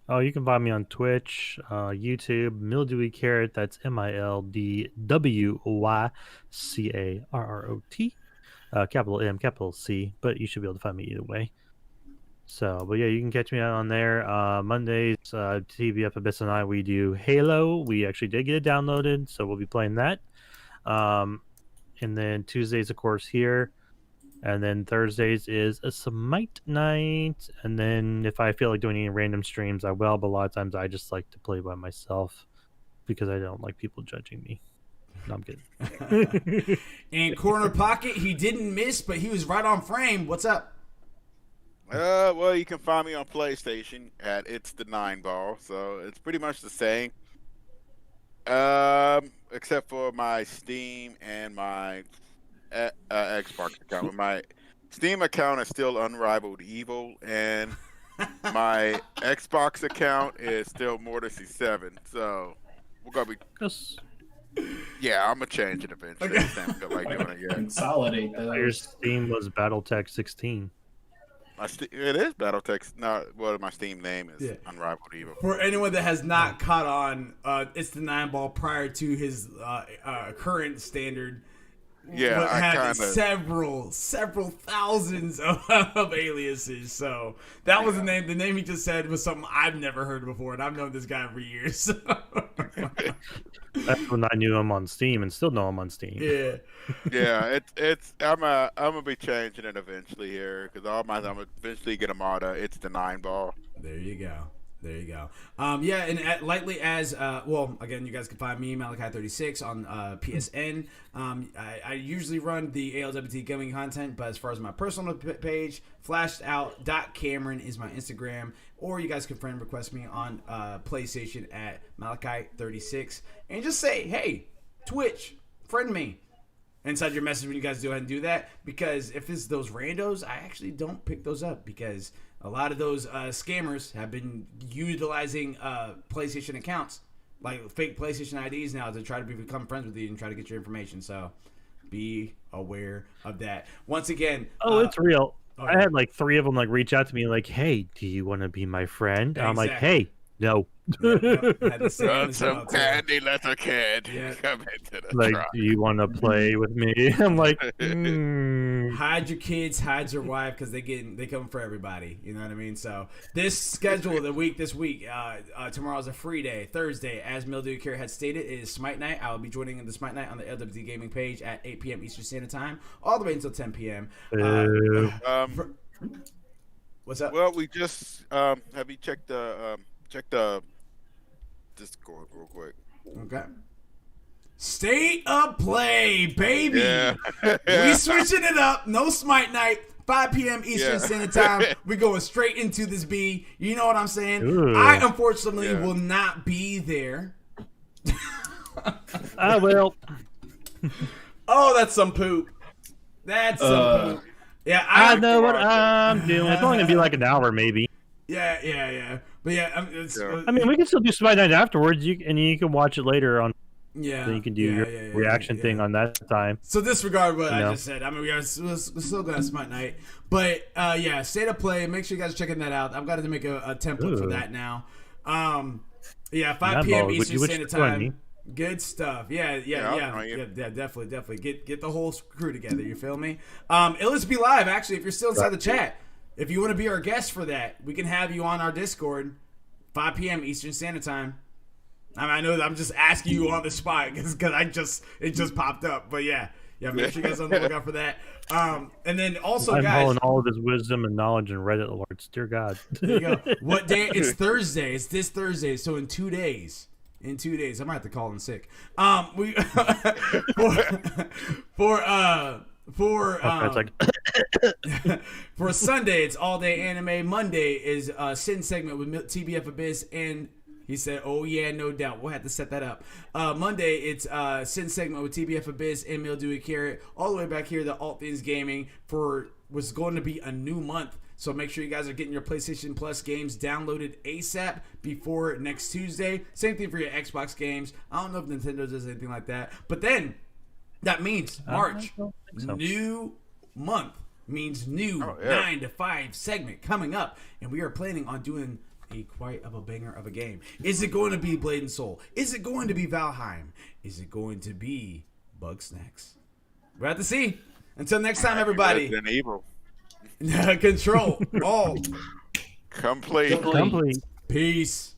Oh, you can find me on Twitch, YouTube, Mildewy Carrot. That's MILDWYCARROT. Capital M, capital C. But you should be able to find me either way. So, but yeah, you can catch me out on there. Mondays, TVF Abyss and I, we do Halo. We actually did get it downloaded, so we'll be playing that. And then Tuesdays, of course, here. And then Thursdays is a Smite night. And then if I feel like doing any random streams, I will. But a lot of times I just like to play by myself because I don't like people judging me. No, I'm kidding. In Corner Pocket, he didn't miss, but he was right on frame. What's up? Well, you can find me on PlayStation at It's the 9Ball, so it's pretty much the same. Except for my Steam and my Xbox account. My Steam account is still Unrivaled Evil, and my Xbox account is still Mortis 7. So we're gonna be. Yeah, I'm gonna change it eventually. I don't feel like doing it yet. Consolidate those. Your Steam was BattleTech 16. It is BattleTech. No, well, my Steam name is Unrivaled Evil. For anyone that has not caught on, it's the 9Ball prior to his current standard. Yeah, but had I kinda... several thousands of aliases. So that was the name. The name he just said was something I've never heard before, and I've known this guy for years. That's when I knew him on Steam, and still know him on Steam. Yeah, yeah. I'm gonna be changing it eventually here because I'm gonna eventually get a mod. It's the 9Ball. There you go. There you go. Yeah, and lightly as well. Again, you guys can find me Malachi36 on PSN. I usually run the ALWT Gaming content, but as far as my personal page, flashedout.cameron is my Instagram, or you guys can friend request me on PlayStation at Malachi36, and just say, hey, Twitch, friend me. Inside your message when you guys go ahead and do that, because if it's those randos, I actually don't pick those up because a lot of those scammers have been utilizing PlayStation accounts, like fake PlayStation IDs now, to try to become friends with you and try to get your information. So be aware of that. Once again, it's real. I had like 3 of them like reach out to me like, "Hey, do you want to be my friend?" Exactly. I'm like, "Hey, no." Some candy, little kid. Yeah. Come into the Like, truck. do you want to play with me? I'm like, hide your kids, hide your wife, because they come for everybody. You know what I mean? So this schedule, this week, tomorrow's a free day. Thursday, as Mildew Care had stated, is Smite Night. I will be joining in the Smite Night on the ALWT Gaming page at 8 p.m. Eastern Standard Time, all the way until 10 p.m. What's up? Well, we just have you checked the Discord real quick. Okay. State of play, baby. Yeah. We switching it up. No Smite Night. 5 p.m. Eastern Standard Time. We're going straight into this B. You know what I'm saying? Ooh. I unfortunately will not be there. I will. Oh, that's some poop. That's some poop. Yeah, I know what I'm doing. It's only gonna be like an hour, maybe. Yeah. But yeah, I mean, we can still do Smite Night afterwards. You can watch it later on. Yeah, then you can do your reaction thing on that time. So disregard what I just said. I mean, we're still gonna Smite Night, but State of Play. Make sure you guys are checking that out. I've got to make a template for that now. 5 p.m. Eastern Standard Time. Good stuff. Yeah. Definitely. Get the whole crew together. You feel me? Let's be live. Actually, if you're still inside the chat, if you want to be our guest for that, we can have you on our Discord, 5 p.m. Eastern Standard Time. I mean, I know that I'm just asking you on the spot because it just popped up. But yeah, make sure you guys on the lookout for that. And then also, I'm guys, hauling all of his wisdom and knowledge and Reddit lords. Dear God. There you go. What day? It's Thursday. It's this Thursday. So in 2 days. I might have to call in sick. For Sunday, it's all day anime. Monday is Sin segment with TBF Abyss, and he said, "Oh yeah, no doubt." We'll have to set that up. Monday, it's Sin segment with TBF Abyss and Mildewy Carrot. All the way back here, the ALWT Things Gaming for what's going to be a new month. So make sure you guys are getting your PlayStation Plus games downloaded ASAP before next Tuesday. Same thing for your Xbox games. I don't know if Nintendo does anything like that. But then that means March, new month, means new 9 to 5 segment coming up. And we are planning on doing quite of a banger of a game. Is it going to be Blade and Soul? Is it going to be Valheim? Is it going to be Bug Snacks? We'll have to see. Until next time, everybody. Resident Evil. Control all complete. Peace.